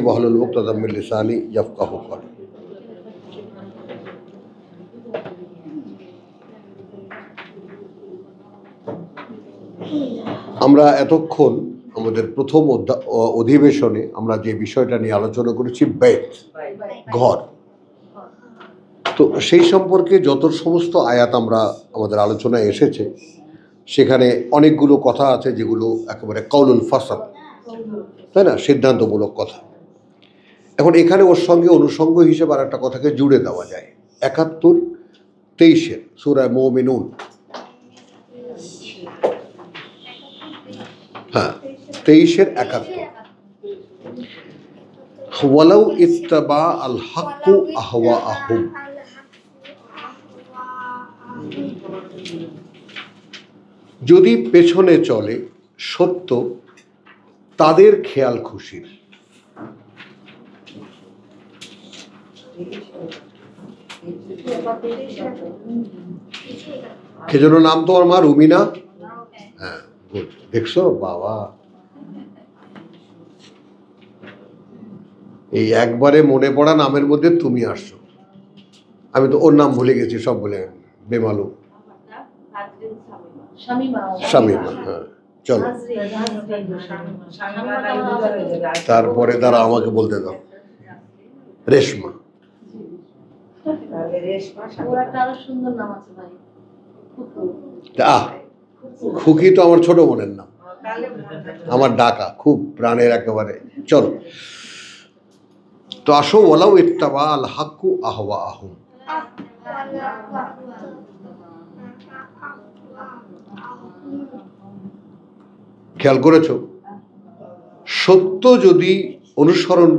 ওয়াহলুল উকদাতাম মিন লিসানি ইয়াফকাহু কওলি। আমরা এতক্ষণ আমাদের প্রথম অধিবেশনে আমরা যে বিষয়টা নিয়ে আলোচনা করেছি বাইত, ঘর। তো সেই সম্পর্কে যত সমস্ত আয়াত আমাদের আলোচনায় এসেছে সেখানে অনেকগুলো কথা আছে যেগুলো একেবারে কাউলুল ফাসল, তাই না, সিদ্ধান্তমূলক কথা। এখন এখানে ওর সঙ্গে অনুষঙ্গ হিসেবে আর একটা কথাকে জুড়ে দেওয়া যায়। ৭১-২৩ সূরা মুমিনুন, হ্যাঁ ২৩-৭১। ওয়ালাউ ইত্তাবা আল হাক্কু আহওয়াআহুম, যদি পেছনে চলে সত্য তাদের খেয়াল খুশির। কে যেন নাম তোমার মা? রুমিনা? হ্যাঁ, দেখছো বাবা, এই একবারে মনে পড়া নামের মধ্যে তুমি আসছো। আমি তো ওর নাম ভুলে গেছি, সব বলে বেমালু। শামিমা, হ্যাঁ চলো। তারপরে তারা আমাকে বলতে দাও, রেশমা। খুকি তো আমার ছোট বোনের নাম, আমার ডাকা খুব প্রাণের একেবারে। চলো তো আসো, ওয়ালাউ ইত্তাবা আল হাক্কু আহওয়াআহুম। খেয়াল করেছো, সত্য যদি অনুসরণ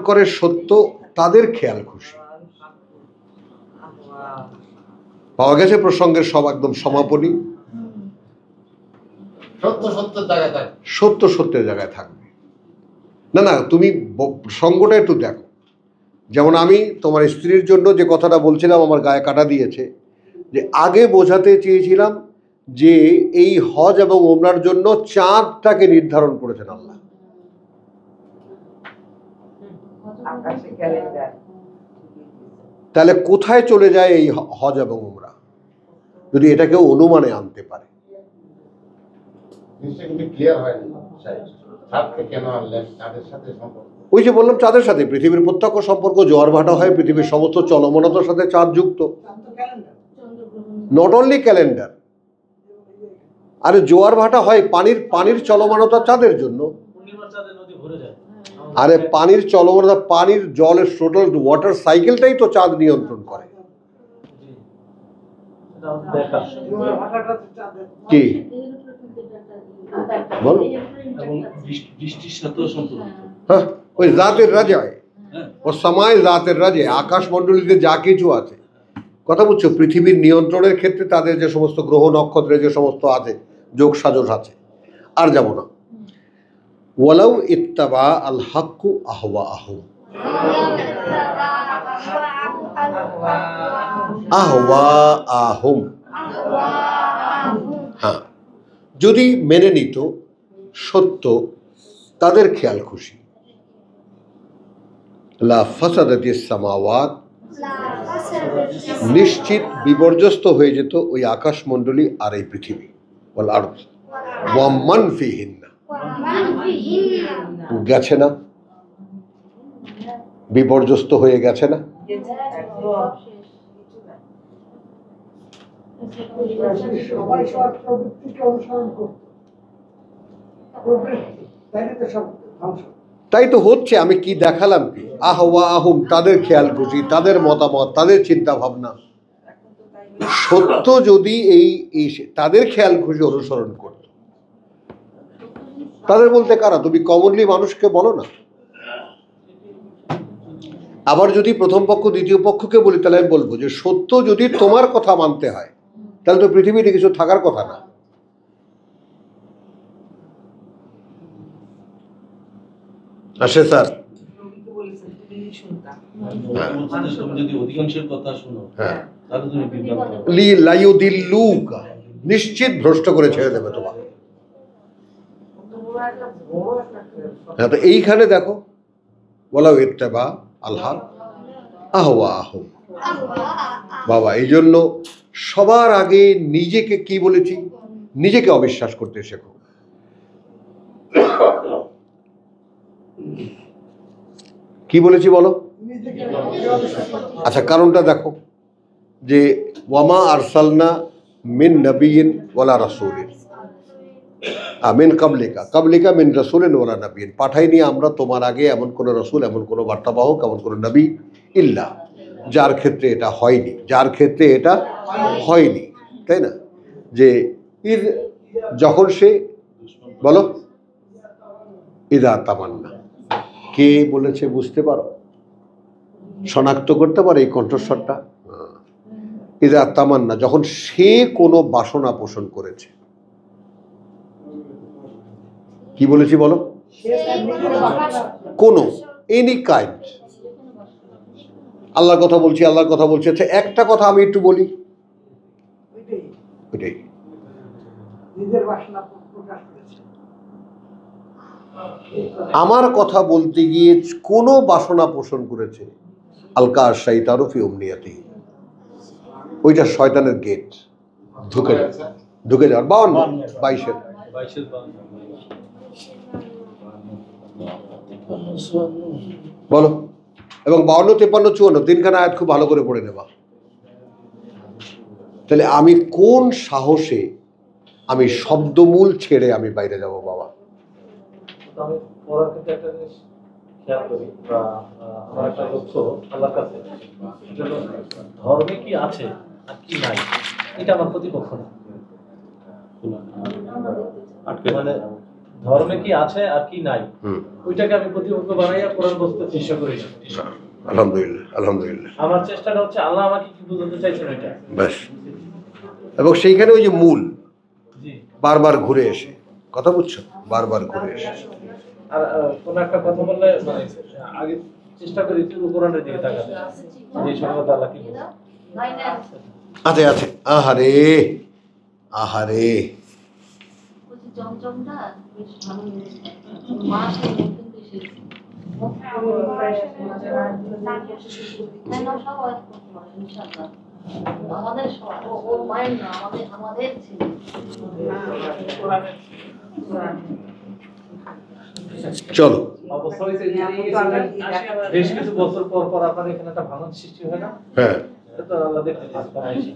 করে সত্য তাদের খেয়াল খুশি। পাওয়া গেছে প্রসঙ্গের সব একদম সমাপনী। সত্য সত্যের জায়গায় থাকবে। না তুমি সঙ্গটা একটু দেখো। যেমন আমি তোমার স্ত্রীর জন্য যে কথাটা বলছিলাম আমার গায়ে কাটা দিয়েছে, যে আগে বোঝাতে চেয়েছিলাম যে এই হজ এবং ওমরার জন্য চাঁদটাকে নির্ধারণ করেছেন আল্লাহ। তাহলে কোথায় চলে যায় এই হজ এবং ওমরা, যদি এটাকে অনুমানে আনতে পারে? ওই যে বললাম চাঁদের সাথে পৃথিবীর প্রত্যক্ষ সম্পর্ক, জোয়ার ভাটা হয় পৃথিবীর সমস্ত চলমনতার সাথে চাঁদ যুক্ত। নট অনলি ক্যালেন্ডার, আরে জোয়ার ভাটা হয় পানির চলমানতা চাঁদের জন্য। আরে পানির চলমানতা, পানির জলের টোটাল ওয়াটার সাইকেলটাই তো চাঁদ নিয়ন্ত্রণ করে। কি বলো? হ্যাঁ, ওই জাতের রাজায় ও সময় জাতের রাজে, আকাশমণ্ডলীতে যা কিছু আছে, কথা বুঝছো, পৃথিবীর নিয়ন্ত্রণের ক্ষেত্রে তাদের যে সমস্ত গ্রহ নক্ষত্রের যে সমস্ত আছে যোগ সাজস আছে। আর যাব না। ওয়ালাউ ইত্তাবা আল হাক্কু আহওয়াআহুম, আহওয়াআহুম, হ্যাঁ, যদি মেনে নিত সত্য তাদের খেয়াল খুশি। লা ফাসাদাতিস সামাওয়াত, নিশ্চিত বিপর্যস্ত হয়ে যেত ওই আকাশমণ্ডলী আর এই পৃথিবী। ওয়াল আরদ ওয়া মান ফিহিন্না, গেছে না, বিপর্যস্ত হয়ে গেছে না। তাই তো হচ্ছে। আমি কি দেখালাম? কি আহওয়াআহুম, তাদের খেয়াল খুশি, তাদের মতামত, তাদের চিন্তা ভাবনা। সত্য যদি এই তাদের খেয়াল খুশি অনুসরণ করত, তাদের বলতে কারা? তুমি কমনলি মানুষকে বলো না। আবার যদি প্রথম পক্ষ দ্বিতীয় পক্ষকে বলি, তাহলে আমি বলবো যে সত্য যদি তোমার কথা মানতে হয়, তাহলে তো পৃথিবীতে কিছু থাকার কথা না। আসে স্যার, নিশ্চিত ভ্রষ্ট করে ছেড়ে দেবে তোমাকে। হ্যাঁ, তো এইখানে দেখো ওয়ালাউ ইত্তাবা আল হক আহওয়াহুম। বাবা, এই জন্য সবার আগে নিজেকে কি বলেছি, নিজেকে অবিশ্বাস করতে শেখো। কি বলেছি বলো? আচ্ছা, কারণটা দেখো যে ওয়ামা আরসালনা মিন নবিয়িন ওয়ালা রাসূলিন মিন কাবলিকা কাবলিকা মিন রাসূলিন ওয়ালা নবিয়িন, পাঠাইনি আমরা তোমার আগে এমন কোন রাসূল, এমন কোন বার্তাবাহক, এমন কোন নবী ইল্লা, যার ক্ষেত্রে এটা হয়নি, যার ক্ষেত্রে এটা হয়নি, তাই না? যে ঈদ যখন সে বলো ইদা তামান্না, কে বলেছে বুঝতে পারো, শনাক্ত করতে পারে এই কণ্ঠস্বরটা? ইদা তামান্না, যখন সে কোনো বাসনা পোষণ করেছে। কি বলেছি বলো? কোন এনি কাইন্ড। আল্লাহর কথা বলছি, আল্লাহর কথা বলছি। আচ্ছা, একটা কথা আমি একটু বলি, ওইটাই আমার কথা বলতে গিয়ে কোনো বাসনা পোষণ করেছে, আলকা শাইতানু ফি উমনিয়াতিহি, ওইটা শয়তানের গেট, ঢুকে যাওয়ার। 52 বলো, এবং 52, 53, 54 তিনখানা আয়াত খুব ভালো করে পড়ে নেবা। তাহলে আমি কোন সাহসে আমি শব্দমূল ছেড়ে আমি বাইরে যাব বাবা? আমি পড়ার ক্ষেত্রে একটা জিনিস খেয়াল করি, বা আমার একটা লক্ষ্য আল্লাহর কাছে, ধর্মে কি আছে আর কি নাই, এটা আমার প্রতিপক্ষ না। মানে ধর্মে কি আছে আর কি নাই, ওইটাকে আমি প্রতিপক্ষ বানাইয়া কোরআন বুঝতে চেষ্টা করি। আলহামদুলিল্লাহ, আলহামদুলিল্লাহ। আমার চেষ্টাটা হচ্ছে আল্লাহ আমাকে কি বুঝাতে চাইছেন ওইটা, ব্যাস। এবং সেইখানে ওই যে মূল বারবার ঘুরে এসে কথা বুঝছো, বারবার ঘুরে এসে আর কোন একটা কথা বললে মানে আগে চেষ্টা করি পুরো কোরআনের দিকে তাকাতে, এই সম্পর্কে আল্লাহ কি বলে। আছে আছে, আহারে আহারে, জমজমটা বেশ ভালো মাসের মধ্যে বেশি আমাদের ও মায়ের না, আমাদের ছিল। চলো, বেশ কিছু বছর পর পর আপনার এখানে একটা ভাঙন সৃষ্টি হয় না? হ্যাঁ,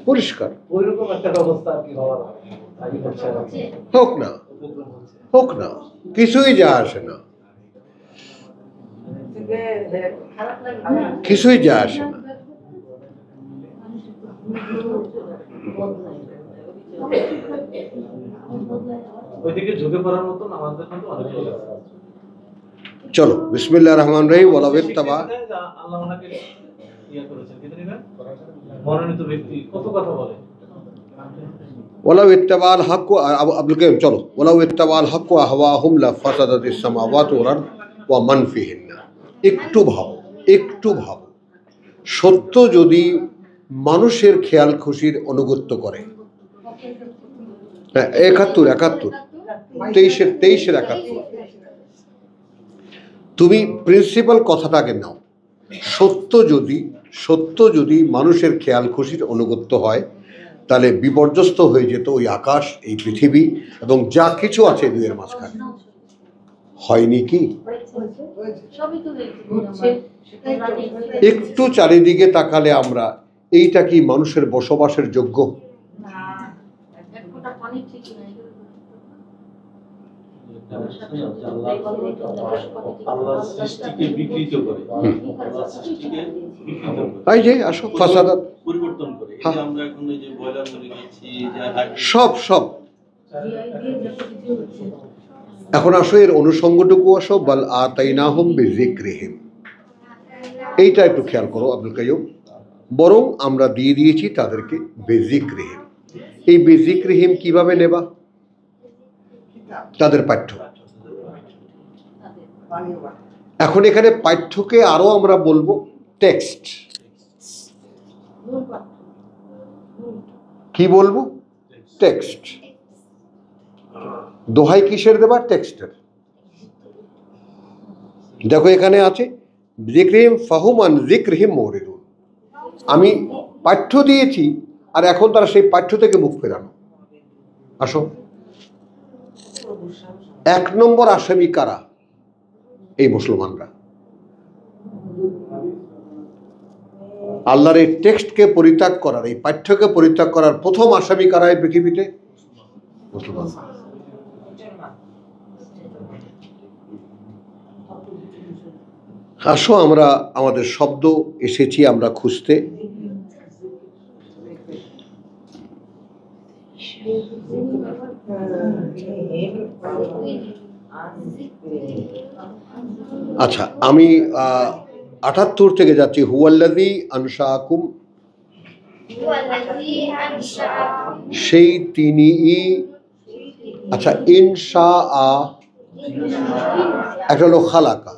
পরিষ্কার ওইরকম একটা ব্যবস্থা আর কি হওয়ার হোক না, হোক না, কিছুই যা আসে না, কিছুই যা আসে না। ওইদিকে ঝুঁকে পড়ার মতন আমাদের কিন্তু অনেক লোক আছে। চলো, বিসমিল্লাহির রহমানির রহিম। ওয়ালা ইত্তাবা, আল্লাহ ওনাকে ইয়া করেছেন, কিন্তু নেবেন মনোনীত ব্যক্তি কত কথা বলে। ওয়ালা ইত্তাবা আল হক, আব্দুল কাইয়ুম চলো, ওয়ালা ইত্তাবা আল হক আহওয়াহুম লা ফাসাদাতিস সামাওয়াতু ওয়াল আরদ ওয়া মান ফিহিন্না। একটু ভাবো, একটু ভাবো, সত্য যদি মানুষের খেয়াল খুশির অনুগত্য করে, 71 23-এর 71, তুমি প্রিন্সিপাল কথাটাকে নাও, সত্য যদি মানুষের খেয়াল খুশির অনুগত্য হয়, তাহলে বিপর্যস্ত হয়ে যেত ওই আকাশ, এই পৃথিবী এবং যা কিছু আছে দুইয়ের মাঝখানে। হয়নি কি? একটু চারিদিকে তাকালে আমরা, এইটা কি মানুষের বসবাসের যোগ্য? আল্লাহর সৃষ্টিকে বিকৃত করে, এই যে আসো ফাসাদাত পরিবর্তন করে, এই যে আমরা এখন এই যে বয়লার মরে গেছি, সব এখন আসো এর অনুষঙ্গটুকু আসো, বাল আতাইনাহুম বিযিকরিহিম। এইটা একটু খেয়াল করো আব্দুল কাইয়ুম, বরং আমরা দিয়ে দিয়েছি তাদেরকে বিযিকরিহিম। এই বিযিকরিহিম কিভাবে নেবা? তাদের পাঠ্য। এখন এখানে পাঠ্যকে আরো আমরা বলবো টেক্সট। কি বলবো? টেক্সট। দোহাই কিসের দেবা? টেক্সটের। দেখো এখানে আছে যিকরিহিম ফাহুম আন যিকরিহিম মুরিদুন। আমি পাঠ্য দিয়েছি আর এখন তারা সেই পাঠ্য থেকে মুখ ফেরানো। আসো, 1 নম্বর আসামি কারা? এই মুসলমানরা। আল্লাহর এই টেক্সটকে পরিত্যাগ করার, এই পাঠ্যকে পরিত্যাগ করার প্রথম আসামি কারা এই পৃথিবীতে? মুসলমান। আসো আমরা আমাদের শব্দ এসেছি আমরা খুঁজতে। আচ্ছা, আমি 78 থেকে যাচ্ছি। হুয়াল্লাযী আনশাআকুম, সেই তিনিই। আচ্ছা, ইনশাআ একটা হলো খালাকা,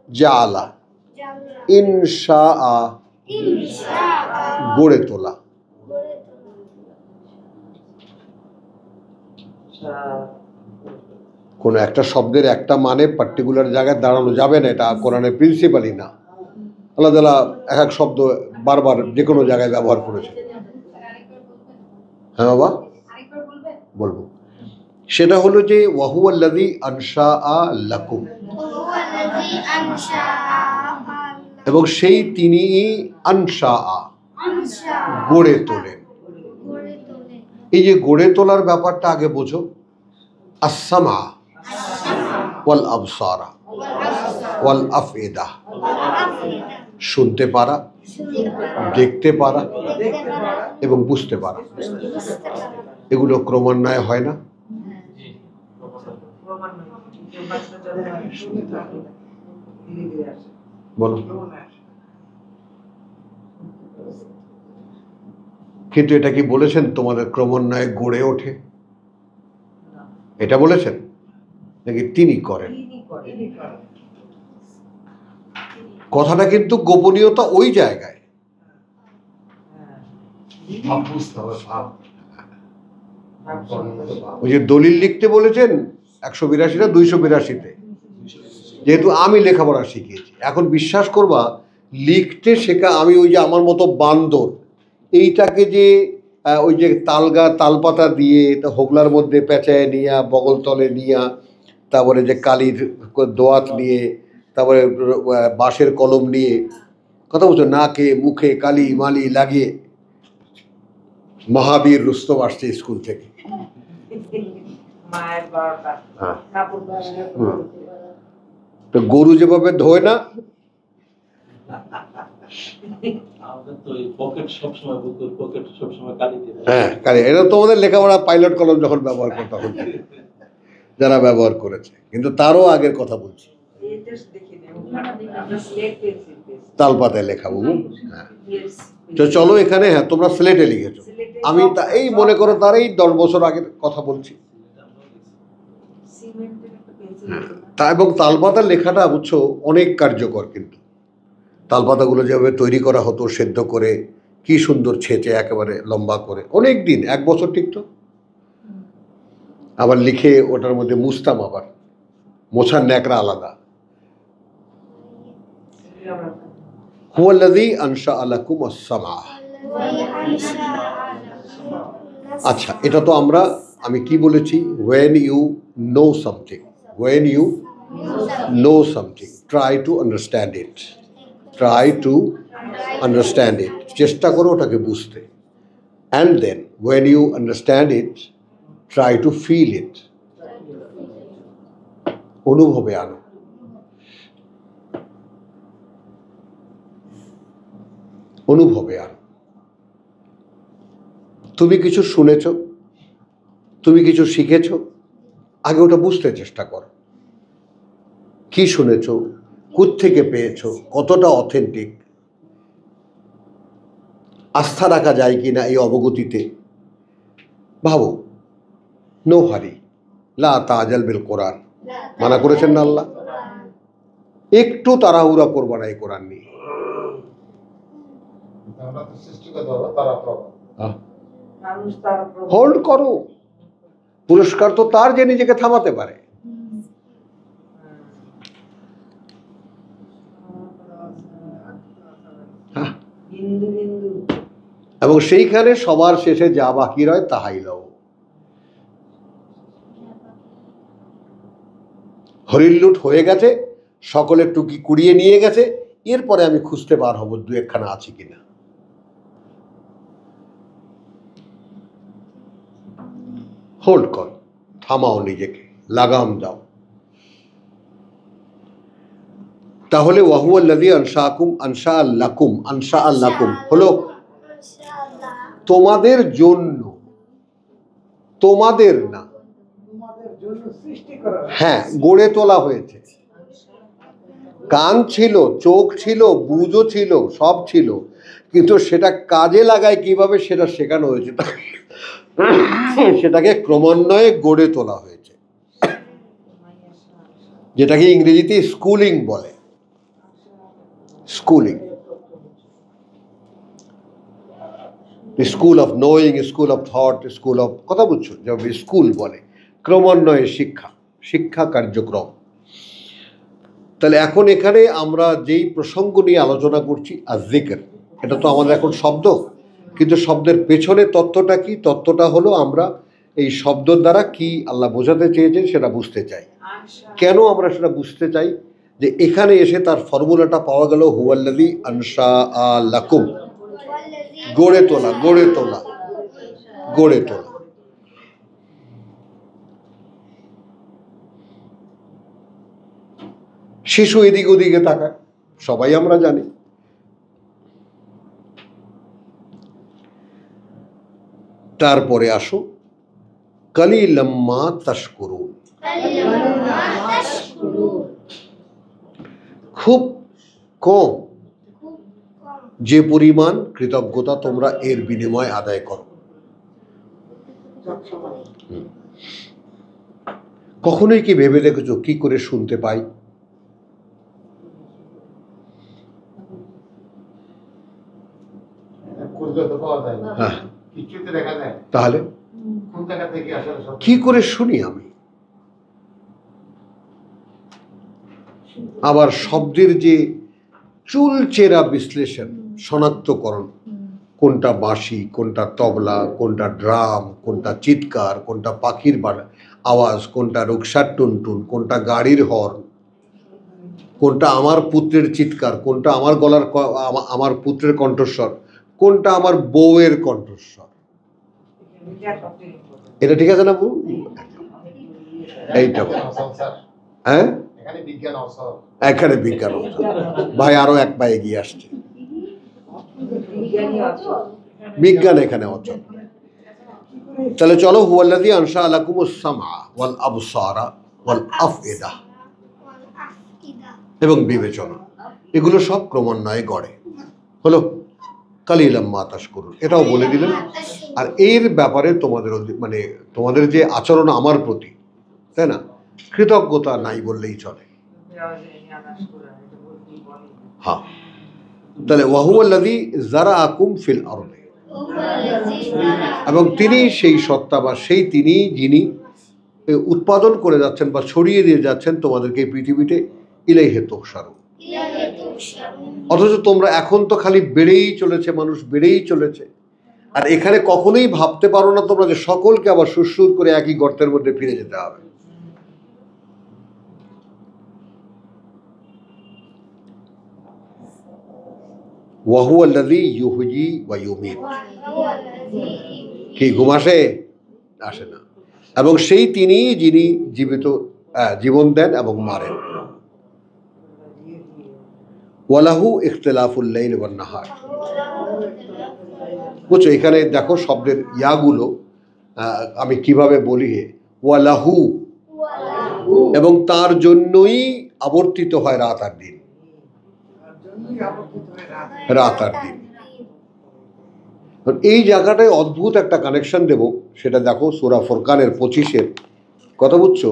জাআলা, ইনশাআ গড়ে তোলা। কোন একটা শব্দের একটা মানে পার্টিকুলার জায়গায় দাঁড়ানো যাবে না, এটা কোরআনের প্রিন্সিপালই না। আল্লাহ তাআলা এক এক শব্দ বারবার যে কোনো জায়গায় ব্যবহার করেছে। হ্যাঁ বাবা, বলবো। সেটা হলো যে ওয়াহুয়াল্লাযী আনশাআ লাকুম, এবং সেই তিনিই আনশাআ গড়ে তোলেন। এই যে গড়ে তোলার ব্যাপারটা আগে বোঝো। আসসামা ওয়াল আবসারা ওয়াল আফইদা, শুনতে পারা, দেখতে পারা এবং বুঝতে পারা, এগুলো ক্রমান্বয়ে হয় না? বলো। কিন্তু এটা কি বলেছেন তোমাদের ক্রমান্বয়ে গড়ে ওঠে? এটা বলেছেন নাকি তিনি করেন? কথাটা কিন্তু গোপনীয়তা ওই জায়গায়। ওই যে দলিল লিখতে বলেছেন 182 না 282-তে, যেহেতু আমি লেখাপড়া শিখিয়েছি, এখন বিশ্বাস করবা লিখতে শেখা, আমি ওই যে আমার মতো বান্দর এইটাকে যে ওই যে তালপাতা দিয়ে হোগলার মধ্যে পেঁচায় নিয়া, বগলতলে নিয়া, তারপরে যে কালির দোয়াত নিয়ে, তারপরে বাঁশের কলম নিয়ে, কথা বলছো, নাকে মুখে কালি মালি লাগিয়ে। মহাবীর রুস্তম আসছে স্কুল থেকে। তো গরু যেভাবে ধোয় না, হ্যাঁ কালি। এটা তোমাদের লেখাপড়া পাইলট কলম যখন ব্যবহার করতে তখন যারা ব্যবহার করেছে, কিন্তু তারও আগের কথা বলছি। তালপাতায় লেখা বাবু। হ্যাঁ, তো চলো এখানে, হ্যাঁ তোমরা স্লেটে লিখেছো, আমি এই মনে করো তার এই 10 বছর আগের কথা বলছি। তা এবং তালপাতার লেখাটা বুঝছো অনেক কার্যকর, কিন্তু তালপাতাগুলো যেভাবে তৈরি করা হতো সেদ্ধ করে, কি সুন্দর ছেঁচে একেবারে লম্বা করে, অনেক দিন, 1 বছর টিকতো। আবার লিখে ওটার মধ্যে মুছতাম, আবার মোছার ন্যাকড়া আলাদা। হুয়াল্লাযী আনশাআ লাকুম আস-সামআ। আচ্ছা, এটা তো আমি কি বলেছি? when you know something, when you know something, try to understand it, try to understand it, চেষ্টা করো ওটাকে বুঝতে। and then when you understand it, try to feel it, অনুভবে আনো। অনুভবে আনো। তুমি কিছু শুনেছো, তুমি কিছু শিখেছো, আগে ওটা বুঝতে চেষ্টা করো। কি শুনেছো, কোত্থেকে পেয়েছো, কতটা অথেন্টিক, আস্থা রাখা যায় কিনা এই অবগতিতে, ভাবো। নো হারি, লা তাজাল বিল কোরআন, মানা করেছেন না আল্লাহ? একটু তাড়াহুড়া করবা না এই কোরআন নিয়ে। হোল্ড করো, পুরস্কার তো তার যে নিজেকে থামাতে পারে। বিন্দু বিন্দু এবং সেইখানে সবার শেষে যা বাকি রয় তাহাই লও। হরিল্লুট হয়ে গেছে, সকলে টুকি কুড়িয়ে নিয়ে গেছে, এরপরে আমি খুঁজতে বার হব দু একখানা আছে কিনা। হোল্ড কর, থামাও নিজেকে, লাগাম দাও। তাহলে ওয়াহুয়াল্লাযী আনশা লাকুম হলো তোমাদের জন্য, তোমাদের না, হ্যাঁ গড়ে তোলা হয়েছে। কান ছিল, চোখ ছিল, বুঝও ছিল, সব ছিল, কিন্তু সেটা কাজে লাগায় কিভাবে সেটা শেখানো হয়েছে, সেটাকে ক্রমান্বয়ে গড়ে তোলা হয়েছে, যেটাকে ইংরেজিতে স্কুলিং বলে। Schooling, school of knowing, school of thought, school of, কথা বুঝছো, যেমন স্কুল বলে ক্রমান্বয়ে শিক্ষা, শিক্ষা কার্যক্রম। তাহলে এখন এখানে আমরা যেই প্রসঙ্গ নিয়ে আলোচনা করছি আয-যিকর, এটা তো আমাদের এখন শব্দ, কিন্তু শব্দের পেছনে তত্ত্বটা কি? তত্ত্বটা হলো আমরা এই শব্দ দ্বারা কি আল্লাহ বোঝাতে চেয়েছেন সেটা বুঝতে চাই। কেন আমরা সেটা বুঝতে চাই? যে এখানে এসে তার ফর্মুলাটা পাওয়া গেল, হুয়াল্লাযী আনশা লাকুম, গড়ে তোলা, গড়ে তোলা, গড়ে তোলা। শিশু এদিক ওদিকে তাকায়, সবাই আমরা জানি। তারপরে আসো কালিলাম মা তাশকুরুন, খুব কম যে পরিমাণ কৃতজ্ঞতা তোমরা এর বিনিময় আদায় করো। কখনোই কি ভেবে দেখেছো কি করে শুনতে পাই? হ্যাঁ, তাহলে কি করে শুনি আমি? আবার শব্দের যে চুলচেরা বিশ্লেষণ, শনাক্তকরণ, কোনটা বাঁশি, কোনটা তবলা, কোনটা ড্রাম, কোনটা চিৎকার, কোনটা পাখির আওয়াজ, কোনটা রুকসার টুনটুন, কোনটা গাড়ির হর্ন, কোনটা আমার পুত্রের চিৎকার, কোনটা আমার গলার আমার পুত্রের কণ্ঠস্বর, কোনটা আমার বউয়ের কণ্ঠস্বর। এটা ঠিক আছে না বউ? এইটা হ্যাঁ, এখানে বিজ্ঞান ভাই আরো এক পা এগিয়ে আসছে। বিজ্ঞান এখানে অচল। তাহলে চলো, হুয়াল্লাযী আনশা লাকুমুস সামআ ওয়াল আবসারা ওয়াল আফইদা, এবং বিবেচনা, এগুলো সব ক্রমান্বয়ে গড়ে। হলো কালিলাম মা তাশকুরুন, এটাও বলে দিলেন। আর এর ব্যাপারে তোমাদের মানে তোমাদের যে আচরণ আমার প্রতি, তাই না, কৃতজ্ঞতা নাই বললেই চলে। হ্যাঁ, তাহলে ওয়াহুয়াল্লাযী যারাআকুম ফিল আরদি, এবং তিনি সেই সত্তা বা সেই তিনি যিনি উৎপাদন করে যাচ্ছেন বা ছড়িয়ে দিয়ে যাচ্ছেন তোমাদেরকে এই পৃথিবীতে, ইলাইহি তুহশারুন। অথচ তোমরা এখন তো খালি বেড়েই চলেছে, মানুষ বেড়েই চলেছে, আর এখানে কখনোই ভাবতে পারো না তোমরা যে সকলকে আবার সুরসুর করে একই গর্তের মধ্যে ফিরে যেতে হবে। ওয়াহুয়াল্লাযী ইউহয়ী ওয়া ইউমীত, কি ঘুম আসে? আসে না। এবং সেই তিনি যিনি জীবন দেন এবং মারেন। ওয়ালাহু ইখতিলাফুল লাইল ওয়ান নাহার, বুঝছো? এখানে দেখো শব্দের ইয়াগুলো আমি কিভাবে বলি, ওয়ালাহু, এবং তার জন্যই আবর্তিত হয় রাত আর দিন, রাত আর দিন। এই জায়গাটায় অদ্ভুত একটা কানেকশন দেব, সেটা দেখো সূরা ফুরকানের 25-এর কথা, বুঝছো?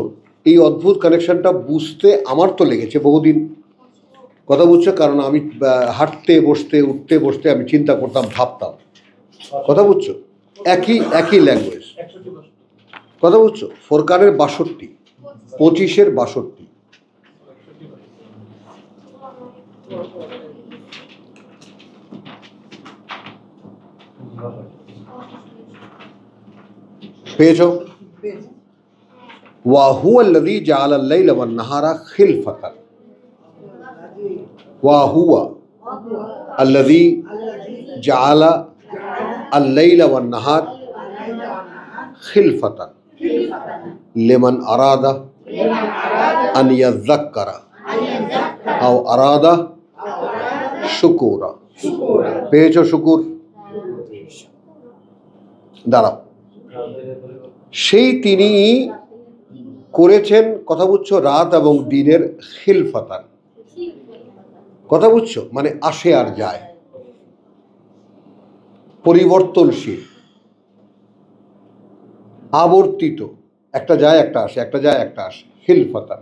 এই অদ্ভুত কানেকশনটা বুঝতে আমার তো লেগেছে বহুদিন, কথা বুঝছো? কারণ আমি হাঁটতে বসতে উঠতে বসতে আমি চিন্তা করতাম, ভাবতাম, কথা বুঝছো? একই ল্যাঙ্গুয়েজ, কথা বুঝছো? ফুরকানের 62, 25-এর 62। পেয়েছো? ওয়া হুয়াল্লাযী জাআলা আল-লাইলা ওয়ান-নাহারা খিলফাতান, ওয়া হুয়া আল্লাযী জাআলা আল-লাইলা ওয়ান-নাহার খিলফাতান লিমান আরাদা আন ইয়াযাক্কারা আও আরাদা শুকুরা। পেয়েছো শুকুর? দাঁড়াও, সেই তিনি করেছেন, কথা বুঝছো, রাত এবং দিনের খিলফাতান। কথা বুঝছো, মানে আসে আর যায়, পরিবর্তনশীল, আবর্তিত, একটা যায় একটা আসে, একটা যায় একটা আসে, খিলফাতান,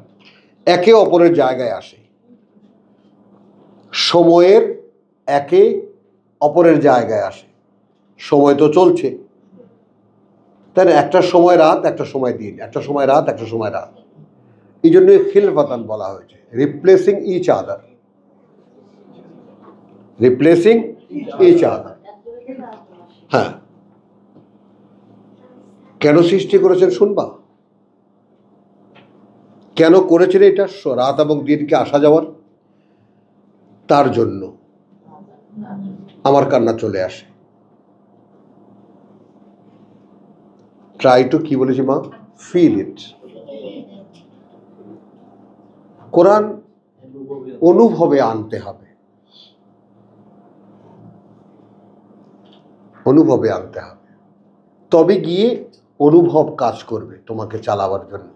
একে অপরের জায়গায় আসে, সময়ের একে অপরের জায়গায় আসে। সময় তো চলছে, তাই না? একটা সময় রাত, একটা সময় দিন, একটা সময় রাত, একটা সময় রাত। এই জন্য খিলফাতান বলা হয়েছে, replacing each other, replacing each other. হ্যাঁ, কেন সৃষ্টি করেছেন শুনবা? কেন করেছেন এটা? রাত এবং দিনকে আসা যাওয়ার, তার জন্য আমার কান্না চলে আসে। ট্রাই টু, কি বলেছি মা, ফিল ইট। কোরআন অনুভবে আনতে হবে, অনুভবে আনতে হবে, তবে গিয়ে অনুভব কাজ করবে তোমাকে চালাবার জন্য,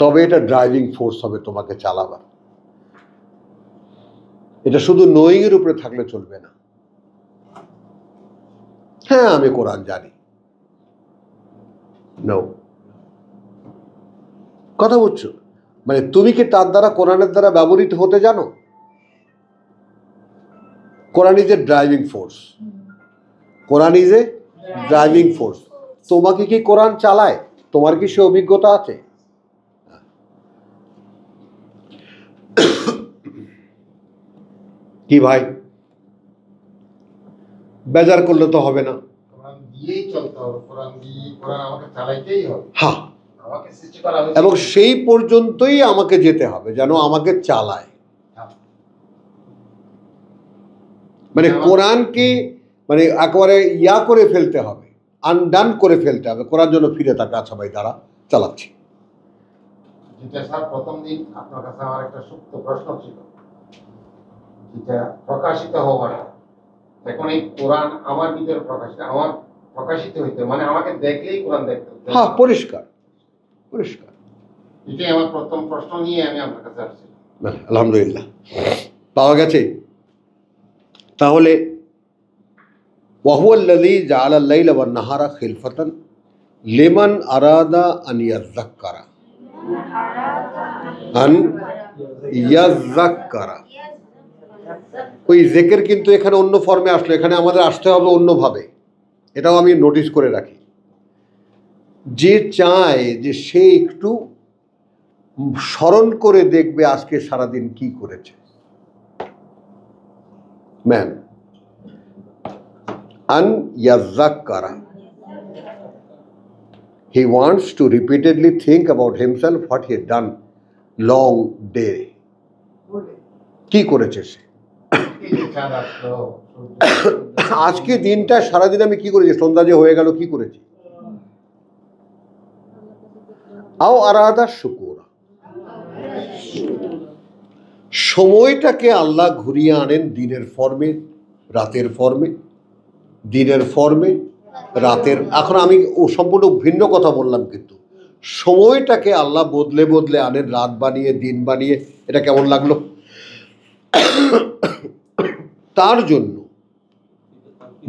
তবে এটা ড্রাইভিং ফোর্স হবে তোমাকে চালাবার। এটা শুধু নোয়িং এর উপরে থাকলে চলবে না। হ্যাঁ, আমি কোরআন জানি, নো, কথা বুঝছো? মানে তুমি কি তার দ্বারা, কোরআনের দ্বারা ব্যবহৃত হতে জানো? Quran is a driving force, Quran is a driving force. তোমাকে কি কোরআন চালায়? তোমার কি সে অভিজ্ঞতা আছে? কি ভাই, বেজার করলে তো হবে না। কোরআন দিয়েই চলতে হবে, কোরআন দিয়ে, কোরআন আমাকে চালাইতেই হবে। হ্যাঁ, আমাকে সৃষ্টি করা হয়েছে এবং সেই পর্যন্তই আমাকে যেতে হবে যেন আমাকে চালায়। মানে কোরআনকে মানে একেবারে ইয়া করে ফেলতে হবে, আনডান করে ফেলতে হবে, কোরআন জন্য ফিরে থাকে। আচ্ছা ভাই, তারা চালাচ্ছি। যেটা স্যার প্রথম দিন আপনার কাছে আমার একটা সুপ্ত প্রশ্ন ছিল, যেটা প্রকাশিত হওয়ার, এখন এই কোরআন আমার ভিতরে প্রকাশিত হইতে, মানে আমাকে দেখলেই কোরআন দেখতে হবে। হ্যাঁ, পরিষ্কার পরিষ্কার। এটাই আমার প্রথম প্রশ্ন নিয়ে আমি আপনার কাছে আসছিলাম। আলহামদুলিল্লাহ, পাওয়া গেছে। তাহলে ওয়াহুয়াল্লাযী জাআলা আল-লাইলা ওয়ান-নাহারা খিলফাতান লিমান আরাদা আন ইয়াযাক্কারা, আন ইয়াযাক্কারা। ওই জিকির কিন্তু এখানে অন্য ফর্মে আসলো, এখানে আমাদের আসতে হবে অন্যভাবে। এটাও আমি নোটিস করে রাখি। যে চায় যে সে একটু স্মরণ করে দেখবে আজকে সারাদিন কি করেছে, ম্যান, আন ইয়াযাক্কারা, he wants to repeatedly think about himself, what he had done long day, কি করেছে সে এই যে চাঁদ আসলো, আজকে দিনটা সারাদিন আমি কি করেছি, সন্ধ্যা যে হয়ে গেল কি করেছি। আও আরাদা শুকুরা, সময়টাকে আল্লাহ ঘুরিয়ে আনেন দিনের ফর্মে, রাতের ফর্মে, দিনের ফর্মে, রাতের। এখন আমি সম্পূর্ণ ভিন্ন কথা বললাম, কিন্তু সময়টাকে আল্লাহ বদলে বদলে আনেন, রাত বানিয়ে দিন বানিয়ে। এটা কেমন লাগলো? তার জন্য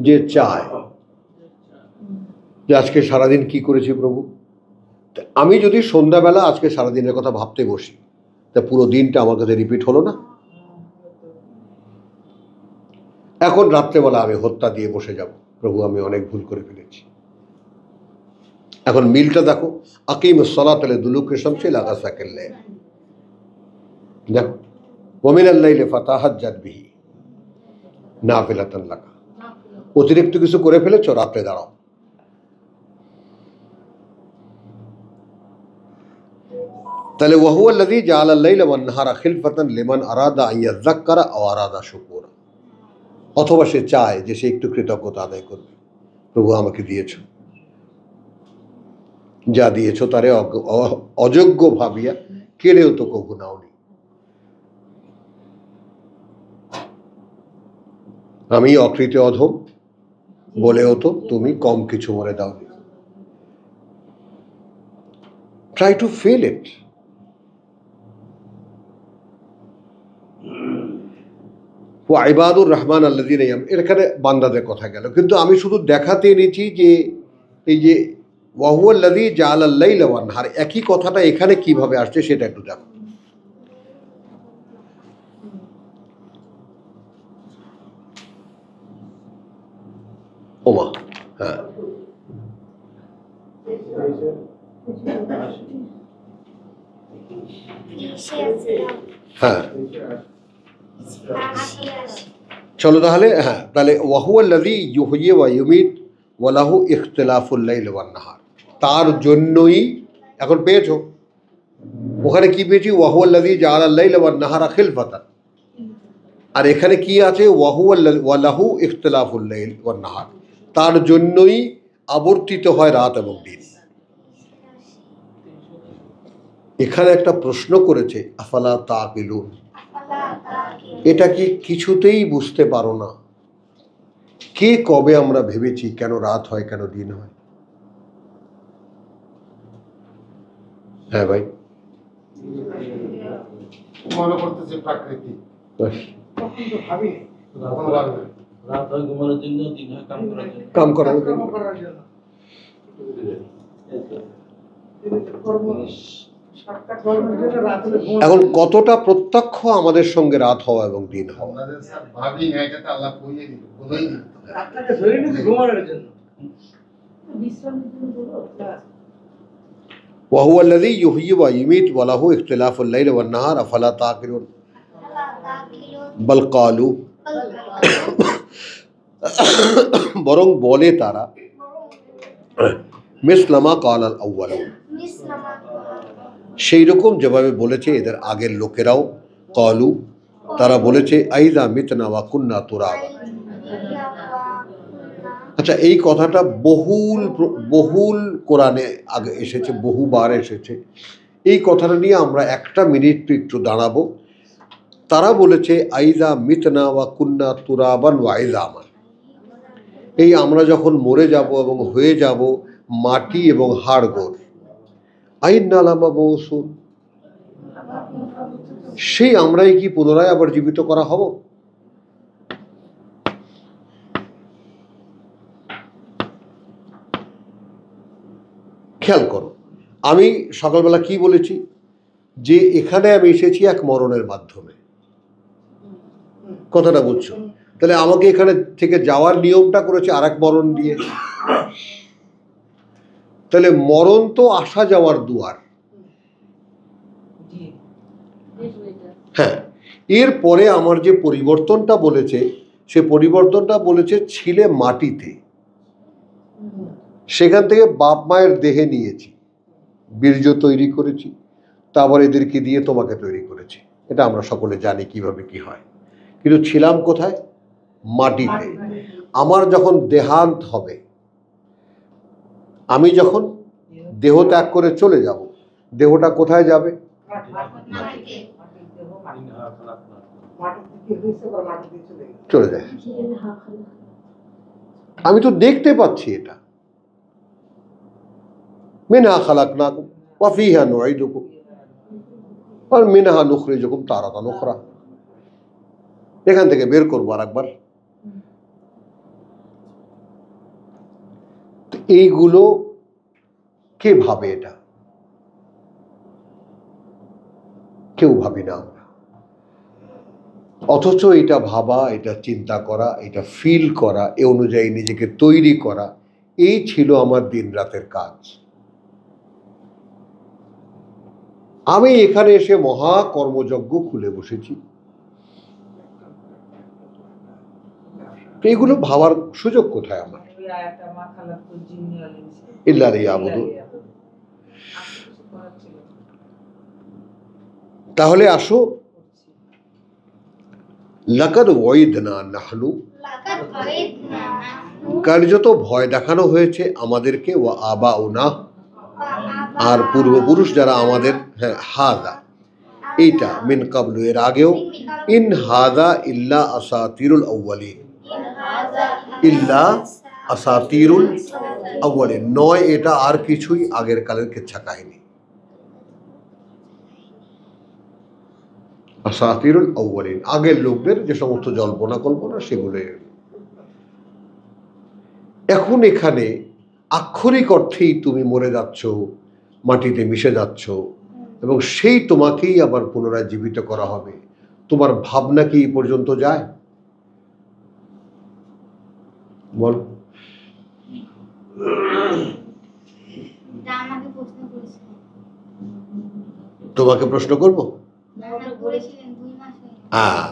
যে চায় যে আজকে সারাদিন কি করেছি প্রভু। আমি যদি সন্ধ্যাবেলা আজকে সারাদিনের কথা ভাবতে বসি, তা পুরো দিনটা আমার কাছে রিপিট হলো না? এখন রাত্রেবেলা আমি হত্যা দিয়ে বসে যাব, প্রভু আমি অনেক ভুল করে ফেলেছি। এখন মিলটা দেখো, আকিমুস সালাত লিদুলুকি শামসি ইলা গাসাকিল লাইল, দেখো ওয়া মিনাল লাইলি ফাতাহাজ্জাদ বিহি নাফিলাতান লাকা। অতিরিক্ত কিছু করে ফেলেছো, রাতে দাঁড়াও। তাহলে ওয়াহুয়াল্লাযী জাআলাল লাইলা ওয়ান নাহারা খিলফাতান লিমান আরাদা আন ইয়াযাক্কারা আও আরাদা শুকুরা, অথবা সে চায় যে সে একটু কৃতজ্ঞতা আদায় করবে। প্রভু আমাকে দিয়েছ, যা দিয়েছ তারে অযোগ্য ভাবিয়া কেড়েও তো কভু নাওনি। আমি অকৃত অধম বলেও তো তুমি কম কিছু মনে দাওনি। Try to feel it. ইবাদুর রহমান আল্লাযীনা এখানে বান্দাদের কথা গেল, কিন্তু আমি শুধু দেখাতে এনেছি যে এই যে ওয়াহুয়াল্লাযী জাআলাল লাইলা ওয়ান নাহার, একই কথাটা এখানে কিভাবে আসছে সেটা একটু দেখো। ওমা, হ্যাঁ হ্যাঁ চলো তাহলে, হ্যাঁ তাহলে ওয়াহুয়াল্লাযী ইউহয়ী ওয়া ইউমীত ওয়া লাহু ইখতিলাফুল লাইল ওয়ান নাহার, তার জন্যই, এখন পেয়েছো ওখানে কি পেয়েছি? ওয়াহুয়াল্লাযী জাআলাল লাইলা ওয়ান নাহারা খিলফাতান, আর এখানে কি আছে? ওয়া লাহু ইখতিলাফুল লাইল ওয়ান নাহার, তার জন্যই আবর্তিত হয় রাত এবং দিন। এখানে একটা প্রশ্ন করেছে আফালা তাকিলুন, এটা কি কিছুতেই বুঝতে পারো না? কে কবে আমরা ভেবেছি কেন রাত হয় কেন দিন হয়? হ্যাঁ ভাই, মনে করতেছে প্রাকৃতিক, বাস, কখনো ভাবি না। রাত হয় ঘুমানোর জন্য, দিন হয় কাম করার জন্য। কাম করানোর জন্য। এখন কতটা প্রত্যক্ষ আমাদের সঙ্গে রাত হওয়া এবং দিন হওয়া? আপনাদের স্যার ভাবি না, এটা তো আল্লাহ কইয়ে দিল, বলেই দিল। বিশ্রামের জন্য বলো। ওয়াহুয়াল্লাযী ইউহয়ী ওয়া ইউমীত ওয়া লাহু ইখতিলাফুল লাইল ওয়ান নাহার আফালা তাকিলুন বাল ক্বালু, বরং বলে তারা মিসলামা ক্বালাল আউয়ালুন, সেই রকম যেভাবে বলেছে এদের আগের লোকেরাও। ক্বালু, তারা বলেছে আইযা মিতনা ওয়া কুন্না তুরাবান। আচ্ছা, এই কথাটা বহুল কোরআনে আগে এসেছে, বহুবার এসেছে। এই কথাটা নিয়ে আমরা একটা মিনিট একটু দাঁড়াবো। তারা বলেছে আইযা মিতনা ওয়া কুন্না তুরাবান ওয়া ইযামান, এই আমরা যখন মরে যাব এবং হয়ে যাব মাটি এবং হাড়গোড়, আইন্না লামাবউসুন, সেই আমরাই কি পুনরায় আবার জীবিত করা হব? খেয়াল করো, আমি সকালবেলা কি বলেছি? যে এখানে আমি এসেছি এক মরণের মাধ্যমে। কথাটা বুঝছো? তাহলে আমাকে এখানে থেকে যাওয়ার নিয়মটা করেছে আর এক মরণ দিয়ে। তাহলে মরণ তো আসা যাওয়ার দুয়ার। হ্যাঁ, এরপরে আমার যে পরিবর্তনটা বলেছে, সে পরিবর্তনটা বলেছে ছিলে মাটিতে, সেখান থেকে বাপ মায়ের দেহে নিয়েছি, বীর্য তৈরি করেছি, তারপর এদেরকে দিয়ে তোমাকে তৈরি করেছি। এটা আমরা সকলে জানি কিভাবে কি হয়। কিন্তু ছিলাম কোথায়? মাটিতে। আমার যখন দেহান্ত হবে, আমি যখন দেহ ত্যাগ করে চলে যাব, দেহটা কোথায় যাবে? চলে যায়। আমি তো দেখতে পাচ্ছি এটা। মিনহা খালাকনাকুম ওয়া ফীহা নুঈদুকুম ওয়া মিনহা নুখরিজুকুম তারাতান উখরা, এখান থেকে বের করবো আর একবার। এইগুলো কে ভাবে? এটা কেউ ভাবি না আমরা। অথচ এটা ভাবা, এটা চিন্তা করা, এটা ফিল করা, এ অনুযায়ী নিজেকে তৈরি করা, এই ছিল আমার দিন রাতের কাজ। আমি এখানে এসে মহা কর্মযজ্ঞ খুলে বসেছি। এগুলো ভাবার সুযোগ কোথায় আমার? ইল্লা লিয়াবুদুন। তাহলে আসো, লাকাদ ওয়াইদনা নাহনু, লাকাদ ওয়াইদনা নাহনু কার্যত ভয় দেখানো হয়েছে আমাদেরকে, ওয়া আবাউনা, ওয়া আবা আর পূর্বপুরুষ যারা আমাদের, হ্যাঁ, হাদা এইটা, মিন কাবলু এর আগেও, ইন হাদা ইল্লা আসাতিরুল আউয়ালিন, ইন হাযা ইল্লা আসাতিরুল আউয়ালিন, নয় এটা আর কিছুই আগের কালের কিচ্ছা কাহিনী। আসাতিরুল আউয়ালিন, আগের লোকদের যে সমস্ত জল্পনা কল্পনা সেগুলো। এখন এখানে আক্ষরিক অর্থেই তুমি মরে যাচ্ছ, মাটিতে মিশে যাচ্ছ, এবং সেই তোমাকেই আবার পুনরায় জীবিত করা হবে। তোমার ভাবনা কি এই পর্যন্ত যায়? বল। এটা আমাকে প্রশ্ন করেছিলেন। তোমাকে প্রশ্ন করব? আমাকে করেছিলেন 2 মাস হয়ে গেছে। হ্যাঁ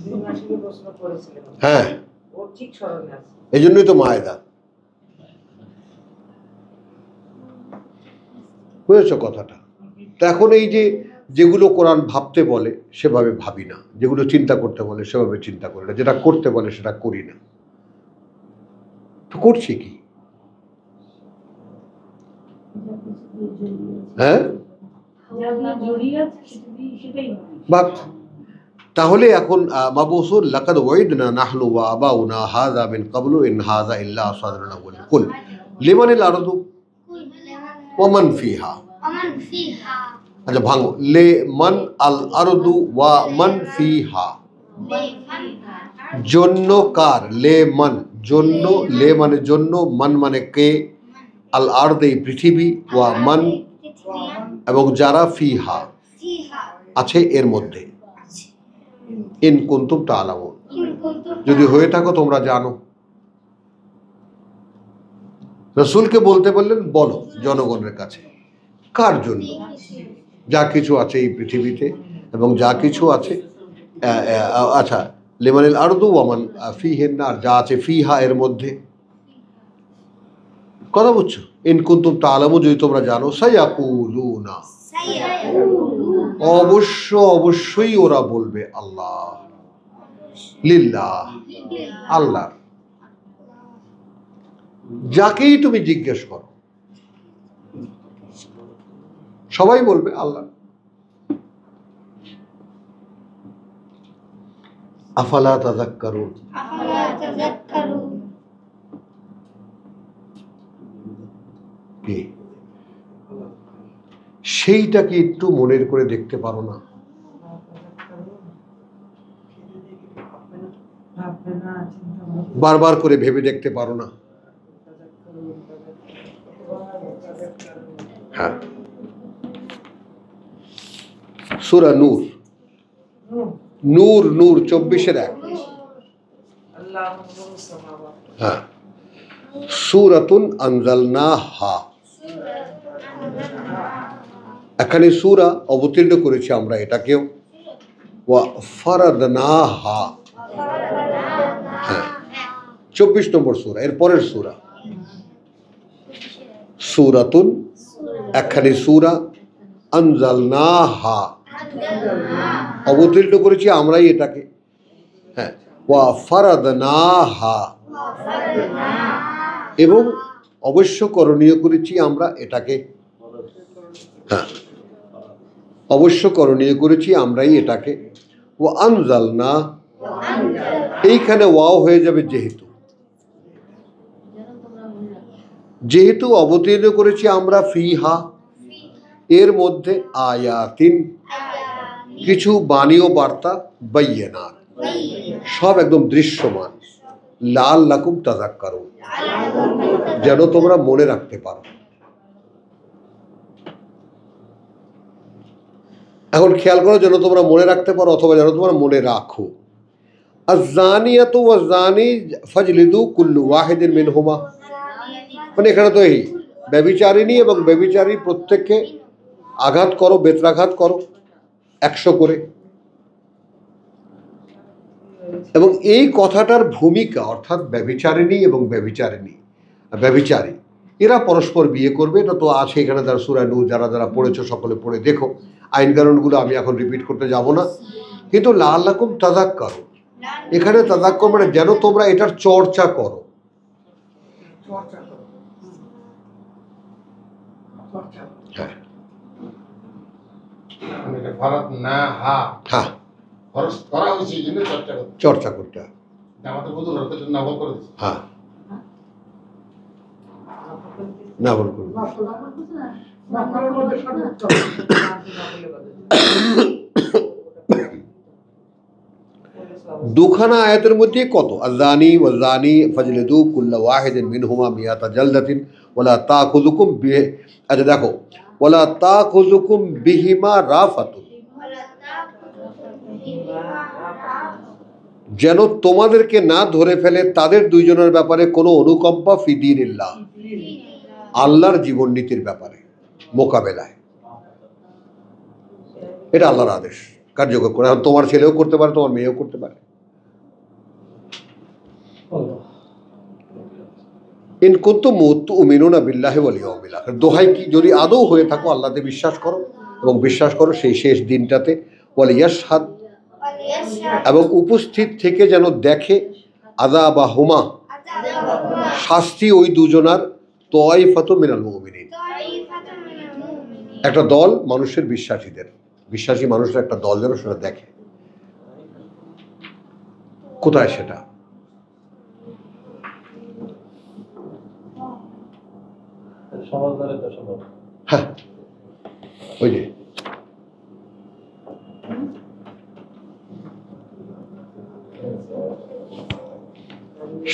2 মাস আগে প্রশ্ন করেছিলেন। হ্যাঁ, ও ঠিক স্মরণে আছে। এই জন্যই তো মায়দা। বুঝেছ কথাটা? তা এখন এই যে যেগুলো কোরআন ভাবতে বলে সেভাবে ভাবি না, যেগুলো চিন্তা করতে বলে সেভাবে চিন্তা করি না, যেটা করতে বলে সেটা করি না। তো করছি কি? হ্যাঁ বাপ, তাহলে এখন মাবুসুর লাকাদ ওয়াইদনা নাহনু ওয়া আবাউনা হাযা মিন কাবলু ইন হাযা ইল্লা আসাতিরুল আউয়ালিন, কুল লিমানিল আরদু কুল লিমান ওয়া মান ফিহা। ওমান ফিহা আচ্ছা ভাঙো, লে মান আল আরদু ওয়া মান ফিহা, লিমান জন্য কার, লে মান জন্য, লে মানে জন্য, মান মানে কে, আল আরদ এই পৃথিবী, ওয়া মান এবং যারা ফিহা ফিহা আছে এর মধ্যে, ইন কুনতুম তা'লামুন, ইন কুনতুম যদি হয়ে থাকো তোমরা জানো। রাসূলকে বলতে বললেন বলো জনগণের কাছে, কার জন্য? যা কিছু আছে এই পৃথিবীতে এবং যা কিছু আছে, আচ্ছা, লিমানিল আরদু ওয়া মান ফিহিন্না, আর যা আছে ফিহা এর মধ্যে। কথা বুঝছো? ইন কুনতুম তা'লামুন, যদি তোমরা জানো, সায়াকুলুনা, অবশ্যই ওরা বলবে আল্লাহ, লিল্লাহ, আল্লাহ। যাকেই তুমি জিজ্ঞেস করো সবাই বলবে আল্লাহ। আফালা তাযাক্কারুন, আফালা তাযাক্কারুন কি সেইটাকে একটু মনের করে দেখতে পারো না? বারবার করে ভেবে দেখতে পারো না? হ্যাঁ, সূরা নূর, নূর নূর 24-1। আল্লাহু নূরুস সামাওয়াত। হ্যাঁ, সূরাতুন আনজালনাহা, এখানে সূরা অবতীর্ণ করেছি আমরা এটাকেও, ওয়া ফারাদনাহা, হ্যাঁ 24 নম্বর সূরা, এর পরের সূরা সূরাতুন, এখানে সূরা আনজালনাহা, অবতীর্ণ করেছি আমরাই এটাকে, হ্যাঁ, ওয়া ফারাদনাহা, এবং অবশ্য করণীয় করেছি আমরা এটাকে, হ্যাঁ, অবশ্য করণীয় করেছি আমরাই এটাকে, ওয়া আনজালনা, এইখানে ওয়াও হয়ে যাবে যেহেতু অবতীর্ণ করেছি আমরা ফিহা এর মধ্যে, আয়াতিন কিছু বাণী ও বার্তা, বাইয়িনাত সব একদম দৃশ্যমান, লাআল্লাকুম তাযাক্কারুন যেন তোমরা মনে রাখতে পারো। এখন খেয়াল করো, যেন তোমরা মনে রাখতে পারো অথবা যেন তোমরা মনে রাখো। আয-যানিয়াতু ওয়াজ-যানি ফাজলিদু কুল্লু ওয়াহিদিন মিনহুমা, মানে এখানে তো এই ব্যভিচারিণী এবং ব্যভিচারী প্রত্যেককে আঘাত করো, বেত্রাঘাত করো 100 করে। এবং এই কথাটার ভূমিকা, অর্থাৎ ব্যভিচারিণী এবং ব্যভিচারী এরা পরস্পর বিয়ে করবে, এটা তো আছে এখানে, তার সূরা নূর যারা যারা পড়েছো সকলে পড়ে দেখো, আইন কানুনগুলো আমি এখন রিপিট করতে যাব না, কিন্তু লাআল্লাকুম তাযাক্কারুন, এখানে তাযাক্কুর মানে যেন তোমরা এটার চর্চা করো। চর্চা করো। চর্চা করো। হ্যাঁ এটা ফরজ না, হা হ্যাঁ, ফরজ করা হয়েছে এই জন্য চর্চা করতে। চর্চা করতে হবে। আমাদের বুধ হতে নকল করে দিচ্ছে। হ্যাঁ না বল করুন। নকলের মধ্যে সর্বোচ্চ নকলের কথা। দুখানা আয়াতের মধ্যে কত, আযানি ওয়াযানি ফাজলিদু কুল্লা ওয়াহিদিন মিনহুমা মিয়াতা জালদাতিন ওয়ালা তাখুযুকুম বিহি, আচ্ছা দেখো, ওয়ালা তাখুযুকুম বিহিমা রাফাতুন, যেন তোমাদেরকে না ধরে ফেলে তাদের দুইজনের ব্যাপারে কোনো অনুকম্পা ফি দীনিল্লাহ, আল্লাহর জীবন নীতির ব্যাপারে মোকাবেলায়। এটা আল্লাহর আদেশ, কার্যকর করে। এখন তোমার ছেলেও করতে পারে, তোমার মেয়েও করতে পারে। ইন কুনতুম তুমিনুনা বিল্লাহি ওয়াল ইয়াউমিল আখির, দোহাই কি যদি আদৌ হয়ে থাকো আল্লাহতে বিশ্বাস করো, এবং বিশ্বাস করো সেই শেষ দিনটাতে। ওয়াল ইয়াশহাদ, এবং উপস্থিত থেকে যেন দেখে, আযাবাহুমা, শাস্তি ওই দুজনার, তায়ফাতু মিনাল মুমিনিন, একটা দল মানুষের, বিশ্বাসীদের, বিশ্বাসী মানুষের একটা দল যেন সেটা দেখে। কোথায় সেটা? সমাজদারে তো সম্ভব। হ্যাঁ ওই যে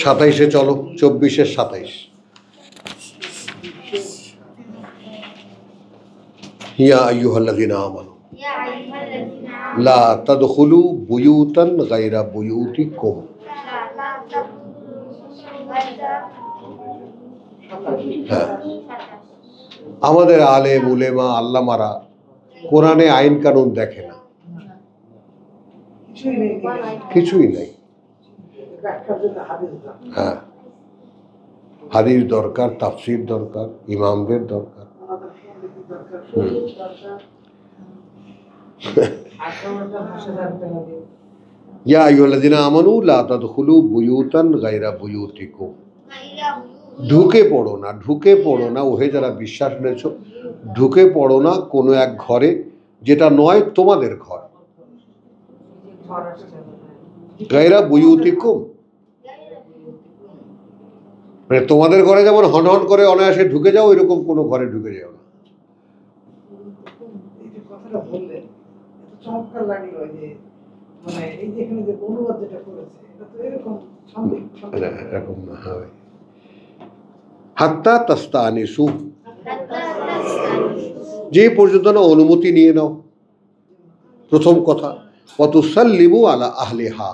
27-এ চলো, 24-এর 27। ইয়া আইয়ুহাল্লাযীনা আমানু লা তাদখুলু বুয়ুতান গায়রা বুয়ুতিকুম, হ্যাঁ, আমাদের আলেম উলেমা আল্লামারা কোরআনে আইন কানুন দেখে না, কিছুই নেই। কিছুই নাই। ব্যাখ্যার জন্য হাদিস দাও। হ্যাঁ, হাদিস দরকার, তাফসীর দরকার, ইমামদের দরকার। আমাদের পণ্ডিতের দরকার, শরীর দরকার। 18টা ভাষা জানতে হবে। ইয়া আইয়ুহাল্লাযীনা আমানু লা তাদখুলু বুয়ুতান গায়রা বুয়ুতিকুম, ঢুকে পড়ো না, ওহে যারা বিশ্বাস এনেছো, ঢুকে পড়ো না কোনো এক ঘরে যেটা নয় তোমাদের ঘর। ঘর আসছে। গায়রা বুয়ুতিকুম মানে তোমাদের ঘরে যেমন হন হন করে অনায়াসে ঢুকে যাও, এরকম কোনো ঘরে ঢুকে যাও না। এই যে কথাটা বললেন, এত চমৎকার লাগলো যে মানে এই যে এখানে যে অনুবাদ যেটা করেছে এটা তো এরকম এরকম না হবে। হাত্তা তাস্তানিসু, যে পর্যন্ত না অনুমতি নিয়ে নাও, প্রথম কথা। ওয়াতুসাল্লিমু আলা আহলিহা,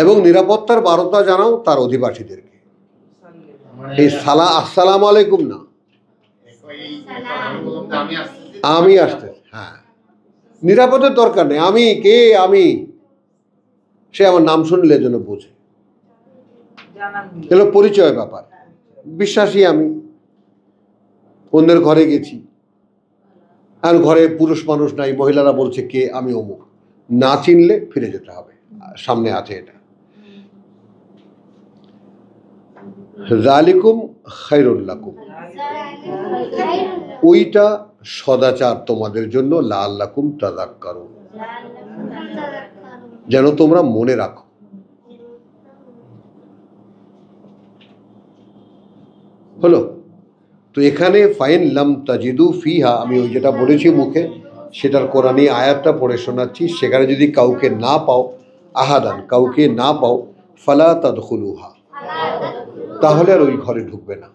এবং নিরাপত্তার বার্তা জানাও তার অধিবাসীদেরকে। এই আসসালামু আলাইকুম না, আমি আসতে, হ্যাঁ, নিরাপদের দরকার নেই। আমি কে, আমি, সে আমার নাম শুনলে যেন বোঝে, এগুলো পরিচয় ব্যাপার। বিশ্বাসী আমি, অন্যের ঘরে গেছি, আর ঘরে পুরুষ মানুষ নাই, মহিলারা বলছে কে, আমি অমুক, না চিনলে ফিরে যেতে হবে, সামনে আছে এটা। যালিকুম খায়রুল লাকুম, ওইটা সদাচার তোমাদের জন্য, লাআল্লাকুম তাযাক্কারুন, যেন তোমরা মনে রাখো। হলো তো এখানে ফাইন লাম তাজিদু ফিহা, আমি ওই যেটা বলেছি মুখে সেটার কোরআনী আয়াতটা পড়ে শোনাচ্ছি। সেখানে যদি কাউকে না পাও, আহাদান, কাউকে না পাও, ফালা তাদখুলুহা, তাহলে আর ওই ঘরে ঢুকবে না।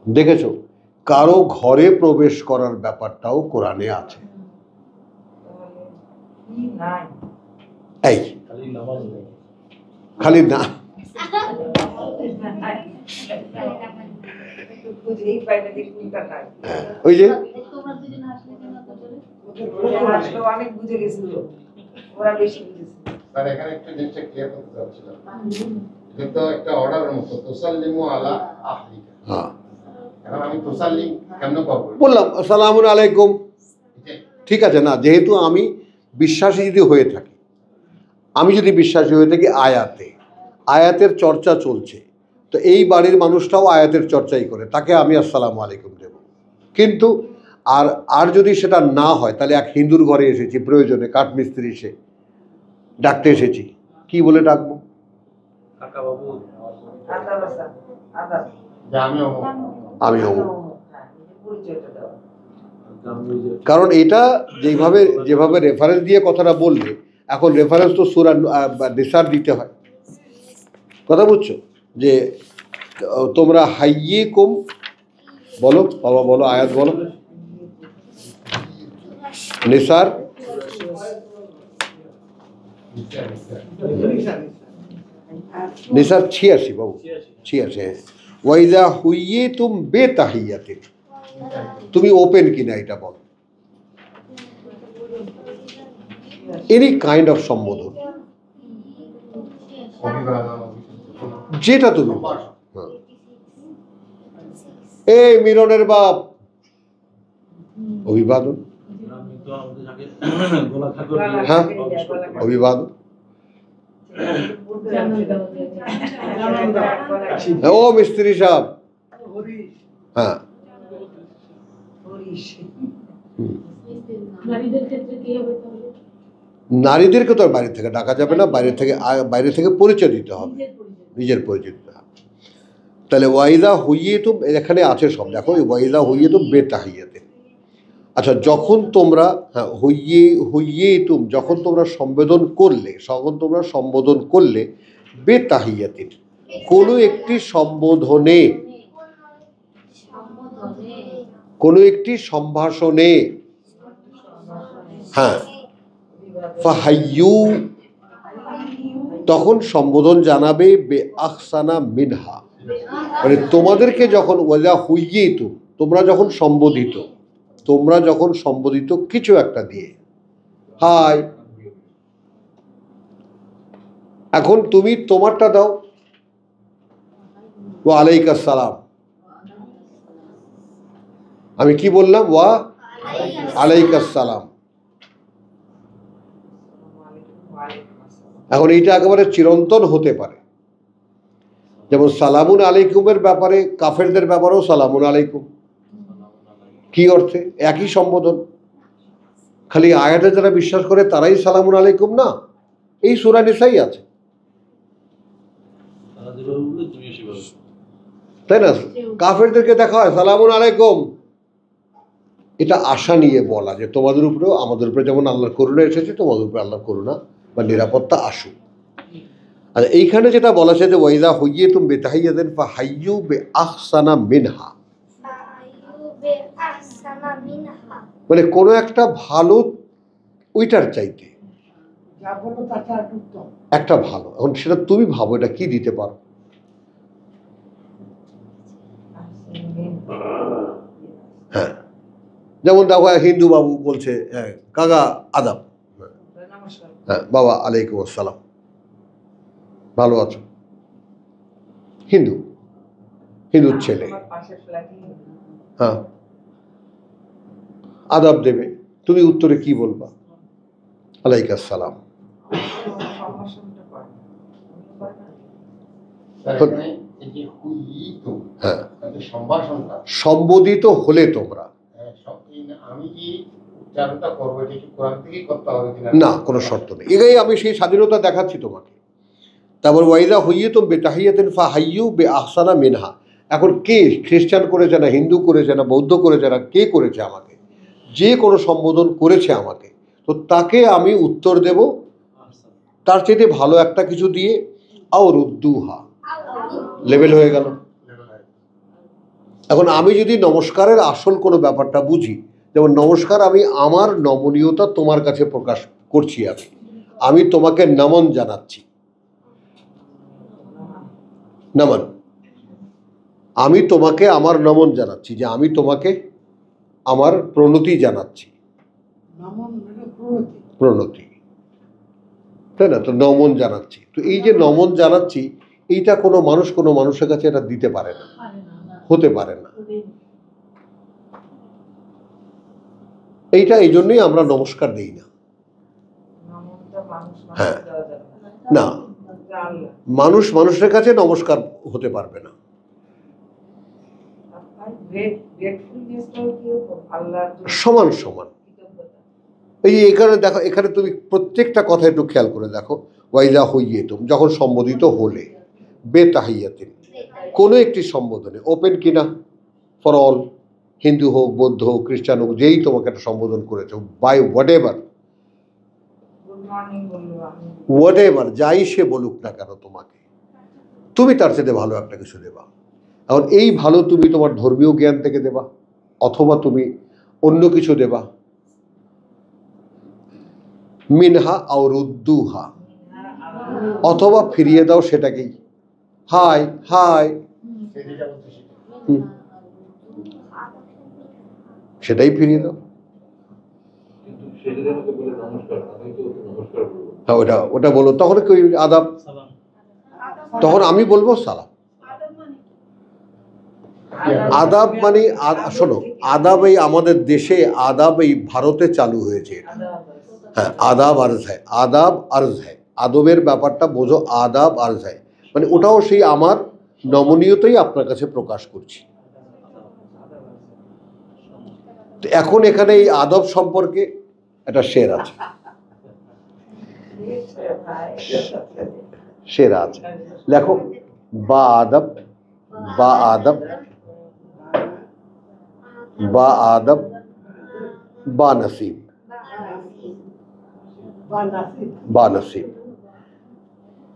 দেখেছো, কারো ঘরে প্রবেশ করার ব্যাপারটাও কোরআনে আছে। এই খালি নামাজ নেই। খালি না, ওই যে অনেক বুঝে গেছিল, ওরা বেশি বুঝেছে। স্যার এখানে একটু জিনিসটা ক্লিয়ার করতে চাচ্ছিলাম, কিন্তু একটা অর্ডারের মতো তুসাল্লিমু আলা আহলিকা, হ্যাঁ এখন আমি তোসাল্লি কেমনে করবো? বললাম আসসালামু আলাইকুম, ঠিক আছে না? যেহেতু আমি বিশ্বাসী যদি হয়ে থাকি, আমি যদি বিশ্বাসী হয়ে থাকি আয়াতের চর্চা চলছে, তো এই বাড়ির মানুষটাও আয়াতের চর্চাই করে, তাকে আমি আসসালামু আলাইকুম দেব। কিন্তু আর যদি সেটা না হয়, তাহলে এক হিন্দুর ঘরে এসেছি প্রয়োজনে, কাঠমিস্ত্রি সে ডাকতে এসেছি, কি বলে ডাকবো? কাকা বাবু, যে আমি আমি অমুক। পরিচয়টা দেওয়া। কারণ এটা যেভাবে রেফারেন্স দিয়ে কথাটা বলবে, এখন রেফারেন্স তো সূরা নিসার দিতে হয়, কথা বুঝছো? যে তোমরা হাইয়িকুম, বলো বাবা, বলো আয়াত বলো, নিসার নিসার 86 বাবু, 86। ওয়াইদা হুইয়িতুম বিতাহিয়াতিন, তুমি ওপেন কিনা এটা বলো। এনি কাইন্ড অফ সম্বোধন, যেটা তুমি বলো। হ্যাঁ। এই মিলনের বাপ, অভিবাদন। আমি তো আমাদের যাকে গোলা খাগর হ্যাঁ, অভিবাদন। ও মিস্ত্রি সাহেব, হরিশ, হ্যাঁ। হরিশ। নারীদের ক্ষেত্রে কি হবে তাহলে? নারীদেরকে তো আর বাইরে থেকে ডাকা যাবে না, বাইরে থেকে পরিচয় দিতে হবে, নিজের পরিচয়। নিজের পরিচয় দিতে হবে। তাহলে ওয়াইদা হুইয়িতুম, এখানে আছে সব, দেখো ওয়াইদা হুইয়িতুম বিতাহিয়াতিন। আচ্ছা, যখন তোমরা হুইয়িতুম, যখন তোমরা সম্বোধন করলে বেতাহিয়াতিন, কোনো একটি সম্বোধনে, কোনো একটি সম্ভাষণে, হ্যাঁ, ফাহাইয়ু, তখন সম্বোধন জানাবে বে আহসানা মিনহা, মানে তোমাদেরকে যখন ওয়াজা হুইয়িতুম, তোমরা যখন সম্বোধিত কিছু একটা দিয়ে, হাই, এখন তুমি তোমারটা দাও, ওয়া আলাইকাস সালাম। আমি কি বললাম? ওয়া আলাইকাস সালাম। এখন এইটা একেবারে চিরন্তন হতে পারে, যেমন সালামুন আলাইকুমের ব্যাপারে, কাফেরদের ব্যাপারেও সালামুন আলাইকুম। কি অর্থে? একই সম্বোধন, খালি আয়াতে যারা বিশ্বাস করে তারাই সালামুন আলাইকুম না, এই সূরা নিসাই আছে, তারা যেভাবে বলবে তুমি সেভাবে। তাই না? কাফেরদেরকে দেখা হয় সালামুন আলাইকুম, এটা আশা নিয়ে বলা যে তোমাদের উপরেও আমাদের উপরে যেমন আল্লাহর করুণা এসেছে, তোমাদের উপরে আল্লাহর করুণা বা নিরাপত্তা আসুক। আর এইখানে যেটা বলা আছে যে ওয়াইদা হুইয়িতুম বিতাহিয়াতিন ফাহাইয়ু বিআহসানা মিনহা, মানে কোনো একটা ভালো, ওইটার চাইতে যা বলবো তার চেয়ে আরেকটু উত্তম। একটা ভালো। এখন সেটা তুমি ভাবো, এটা কি দিতে পারো? হ্যাঁ, যেমন দেখো হিন্দু বাবু বলছে, হ্যাঁ কাকা আদাব, নমস্কার। হ্যাঁ বাবা আলাইকুম আসসালাম, ভালো আছো? হিন্দুর ছেলে, হ্যাঁ আদাব দেবে, তুমি উত্তরে কি বলবা? আলাইকাস সালাম। এখানে এই যে হুইয়িতুম, হ্যাঁ, এই সম্ভাষণটা, সম্বোধিত হলে তোমরা, আমি কি উচ্চারণটা করবো, এটা কি কোরআন থেকেই করতে হবে কিনা? না, কোনো শর্ত নেই। এটাই আমি সেই স্বাধীনতা দেখাচ্ছি তোমাকে। তারপর ওয়াইদা হুইয়িতুম বিতাহিয়াতিন ফাহাইয়ু বিআহসানা মিনহা। এখন কে খ্রিস্টান করেছে না হিন্দু করেছে না বৌদ্ধ করেছে না কে করেছে আমাকে, যে কোনো সম্বোধন করেছে আমাকে, তো তাকে আমি উত্তর দেব তার চাইতে ভালো একটা কিছু দিয়ে, আও রুদ্দুহা, লেভেল হয়ে গেল। এখন আমি যদি নমস্কারের আসল কোনো ব্যাপারটা বুঝি, যেমন নমস্কার, আমি আমার নমনীয়তা তোমার কাছে প্রকাশ করছি, আমি তোমাকে নমন জানাচ্ছি, নমন, আমি তোমাকে আমার নমন জানাচ্ছি, যে আমি তোমাকে আমার প্রণতি জানাচ্ছি, নমন মানে প্রণতি। প্রণতি, তাই না? তো নমন জানাচ্ছি, তো এই যে নমন জানাচ্ছি, এইটা কোনো মানুষের কাছে এটা দিতে পারে না, হতে পারে না। এইটা এই জন্যই আমরা নমস্কার দিই না। হ্যাঁ, না, মানুষ মানুষের কাছে নমস্কার হতে পারবে না। সমান সমান। এই যে এখানে দেখো, এখানে তুমি প্রত্যেকটা কথা একটু খেয়াল করে দেখো। ওয়াইজা হইয়ে তুম, যখন সম্বোধিত হলে, বেতাহিয়াতিন, কোনো একটি সম্বোধনে, ওপেন কিনা ফর অল, হিন্দু হোক, বৌদ্ধ হোক, খ্রিস্টান হোক, যেই তোমাকে একটা সম্বোধন করেছে, বাই হোয়াট এভার, যাই সে বলুক না কেন তোমাকে, তুমি তার সাথে ভালো একটা কিছু দেবা। এখন এই ভালো তুমি তোমার ধর্মীয় জ্ঞান থেকে দেবা, অথবা তুমি অন্য কিছু দেবা। মিনহা আর উদ্দুহা, অথবা ফিরিয়ে দাও সেটাকেই। হাই হাই, সেটাই ফিরিয়ে দাও। হ্যাঁ, ওটা ওটা বলো, তখন কি আদাব, তখন আমি বলবো সালাম। আদাব মানে শোনো, আদাব এই আমাদের দেশে, আদাব এই ভারতে চালু হয়েছে এটা। হ্যাঁ, আদাব আর্জ হ্যায়, আদাব আর্জ হ্যায়, আদবের ব্যাপারটা বোঝো, আদাব আর্জ হ্যায় মানে ওটাও সেই আমার নমনীয়তাই আপনার কাছে প্রকাশ করছি। এখন এখানে এই আদব সম্পর্কে একটা শের আছে, শের আছে, লেখো। বা আদব, বা আদব, বা আদব, বা নসিব, বা নসিব,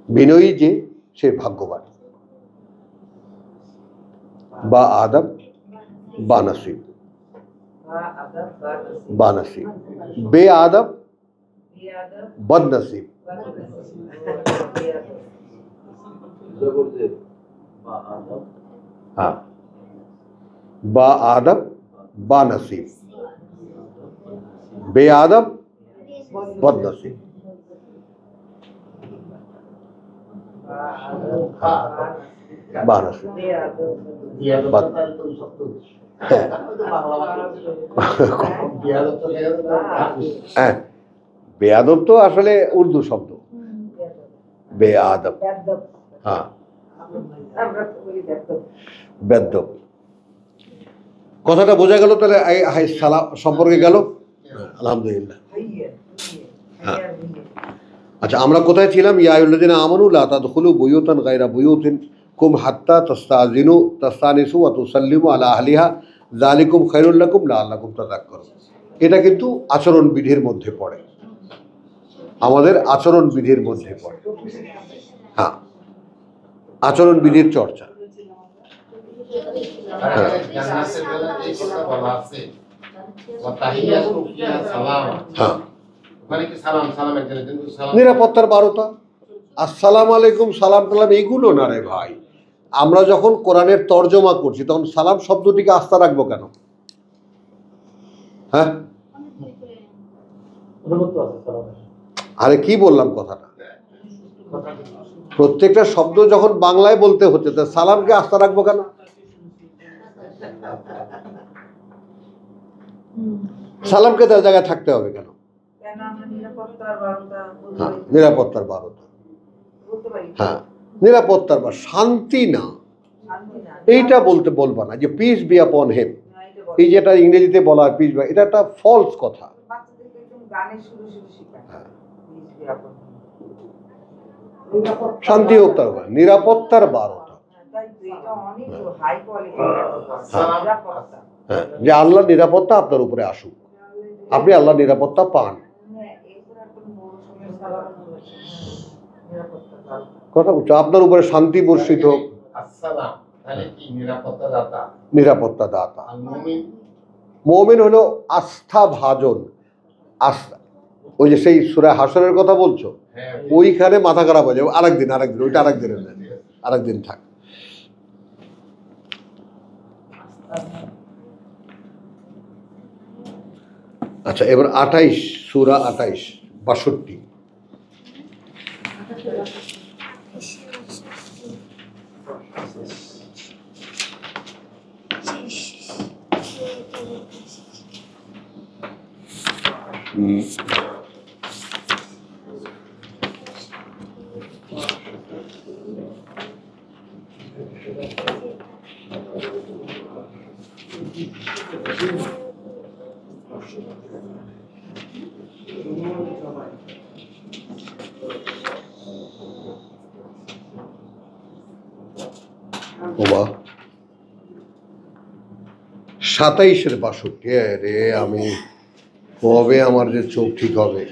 বিনয়ী যে সে ভাগ্যবান। বা আদব, বা নসিব, বা নসিব, বে আদব, বদ নসিব। हाँ, बा आदब बा नसीब, बे आदब बद नसीब। बा नसीब, বেয়াদব তো আসলে উর্দু শব্দ, বেয়াদব। হ্যাঁ, বেদ্যব। কথাটা বোঝা গেল তাহলে? সালাম সম্পর্কে গেল, আলহামদুলিল্লাহ। হ্যাঁ, আচ্ছা, আমরা কোথায় ছিলাম? ইয়া আইয়ুহাল্লাযীনা আমানু লা তাদখুলু বুয়ুতান গায়রা বুয়ুতিকুম হাত্তা তাস্তাযিনু তাস্তানিসু ওয়া তুসাল্লিমু আলা আহলিহা যালিকুম খায়রুল লাকুম লাআল্লাকুম তাযাক্কারুন। এটা কিন্তু আচরণ বিধির মধ্যে পড়ে, আমাদের আচরণ বিধির মধ্যে পড়ে। হ্যাঁ, আচরণ বিধির চর্চা। হ্যাঁ, নিরাপত্তার 12টা। আসসালামু আলাইকুম, সালাম টালাম এইগুলো না রে ভাই। আমরা যখন কোরআনের তর্জমা করছি তখন সালাম শব্দটিকে আস্থা রাখবো কেন? হ্যাঁ, আরে কি বললাম কথাটা? প্রত্যেকটা শব্দ যখন বাংলায় বলতে হচ্ছে, তা সালামকে আস্থা রাখবো কেন? সালামকে তার জায়গায় থাকতে হবে কেন? হ্যাঁ, নিরাপত্তার 12টা। হ্যাঁ, নিরাপত্তার বা শান্তি না, এইটা বলবা না যে পিস বি আপন হিম। এই যেটা ইংরেজিতে বলা হয় পিস, এটা একটা ফলস কথা। শান্তি হোক, তার নিরাপত্তার 12টা। হ্যাঁ, যে আল্লাহ নিরাপত্তা আপনার উপরে আসুক, আপনি আল্লাহ নিরাপত্তা পান। কথা বলছো, আপনার উপরে শান্তি বর্ষিত হোক, নিরাপত্তা দাতা। মুমিন হলো আস্থা ভাজন। আস্থা, ওই যে সেই সূরা হাসরের কথা বলছো, ওইখানে মাথা খারাপ হয়ে যাবে। আরেকদিন ওইটা আরেকদিন থাক। আচ্ছা, এবার 28, সূরা 28, 62। ওবা 27-এর 62 রে, আমি কবে আমার যে চোখ ঠিক হবে।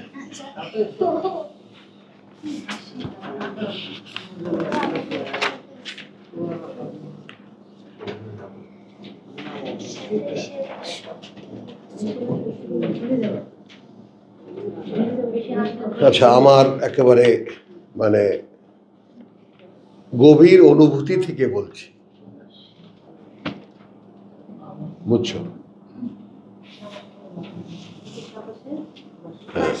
আচ্ছা, আমার একেবারে মানে গভীর অনুভূতি থেকে বলছি, বুঝছো? হ্যাঁ।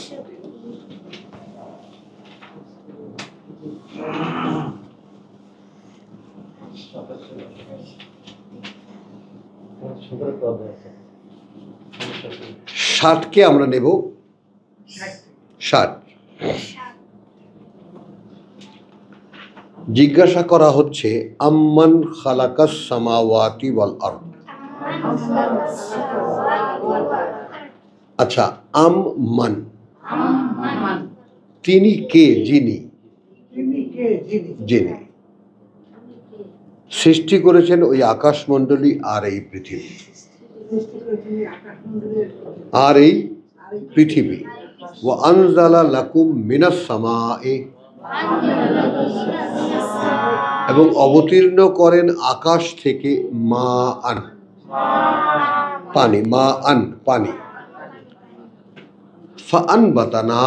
সুন্দর কথা আছে। 60কে আমরা নেব 60। জিজ্ঞাসা করা হচ্ছে আম্মান খালাকাস সামাওয়াতি ওয়াল আরদ। আচ্ছা, আম্মান তিনি কে, যিনি, যিনি সৃষ্টি করেছেন ওই আকাশমণ্ডলী আর এই পৃথিবী, আর এই পৃথিবী। ওয়া আনজালা লাকুম মিনাস সামায়ে, এবং অবতীর্ণ করেন আকাশ থেকে মা আন, পানি, মা আন পানি। ফাআনবাতানা,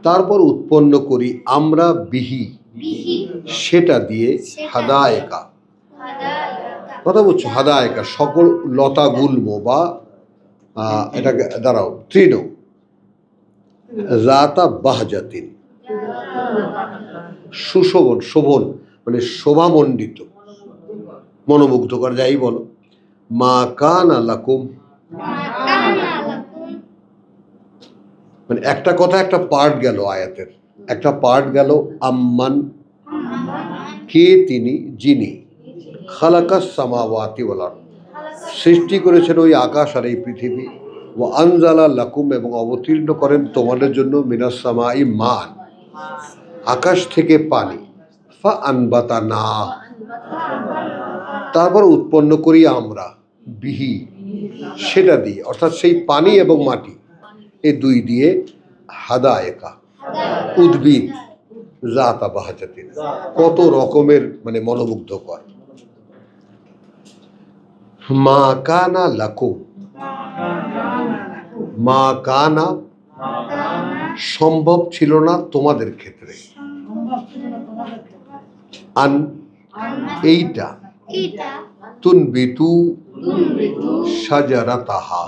তারপর উৎপন্ন করি আমরা বিহি সেটা দিয়ে হাদায়েকা, কথা বলছো, হাদায়েকা সকল লতা গুল্ম বা এটাকে দাঁড়াও তৃণ, জাতা বাহজাতিন সুশোভন, শোভন মানে শোভামণ্ডিত, মনোমুগ্ধকর, যাই বলো। মা কানা লাকুম, মানে একটা কথা, একটা পার্ট গেল আয়াতের, একটা পার্ট গেল আম্মান কে তিনি, যিনি, খালাকাস সামাওয়াতি ওয়াল আরদ সৃষ্টি করেছেন ওই আকাশ আর এই পৃথিবী। ও আনজালা লাকুম, এবং অবতীর্ণ করেন তোমাদের জন্য মিনাস সামাই মান, আকাশ থেকে পানি। ফাআনবাতানা, তারপর উৎপন্ন করি আমরা বিহি সেটা দিয়ে, অর্থাৎ সেই পানি এবং মাটি এই দুই দিয়ে হাদায়েকা উদ্ভিদ, জাতা বাহজাতিন কত রকমের, মানে মনোমুগ্ধকর। মা কানা লাকুম, মা কানা সম্ভব ছিল না তোমাদের ক্ষেত্রে, আন এইটা, তুনবিতু শাজারাতাহা,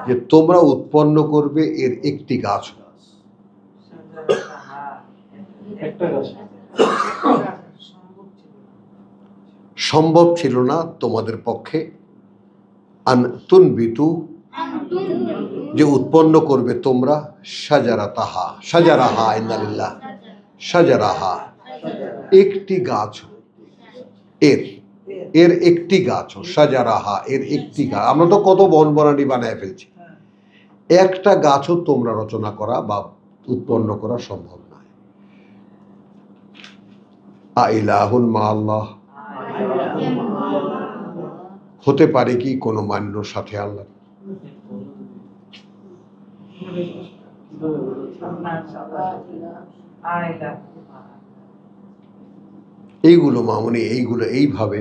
যে তোমরা উৎপন্ন করবে এর একটি গাছ, একটা গাছ সম্ভব ছিল না তোমাদের পক্ষে, আন তুনবিতু যে উৎপন্ন করবে তোমরা, শাজারাতাহা, শাজারাহা, ইন্নালিল্লাহ, শাজারাহা একটি গাছ, এর এর একটি গাছ, শাজারাহা এর একটি গাছ। আমরা তো কত বনবনানি বানায় ফেলছি, একটা গাছও তোমরা রচনা করা বা উৎপন্ন করা সম্ভব নয়। আইলাহুন মা আল্লাহ, হতে পারে কি কোনো মান্য সাথে আল্লাহ? এইগুলো মামুনি, এইগুলো এইভাবে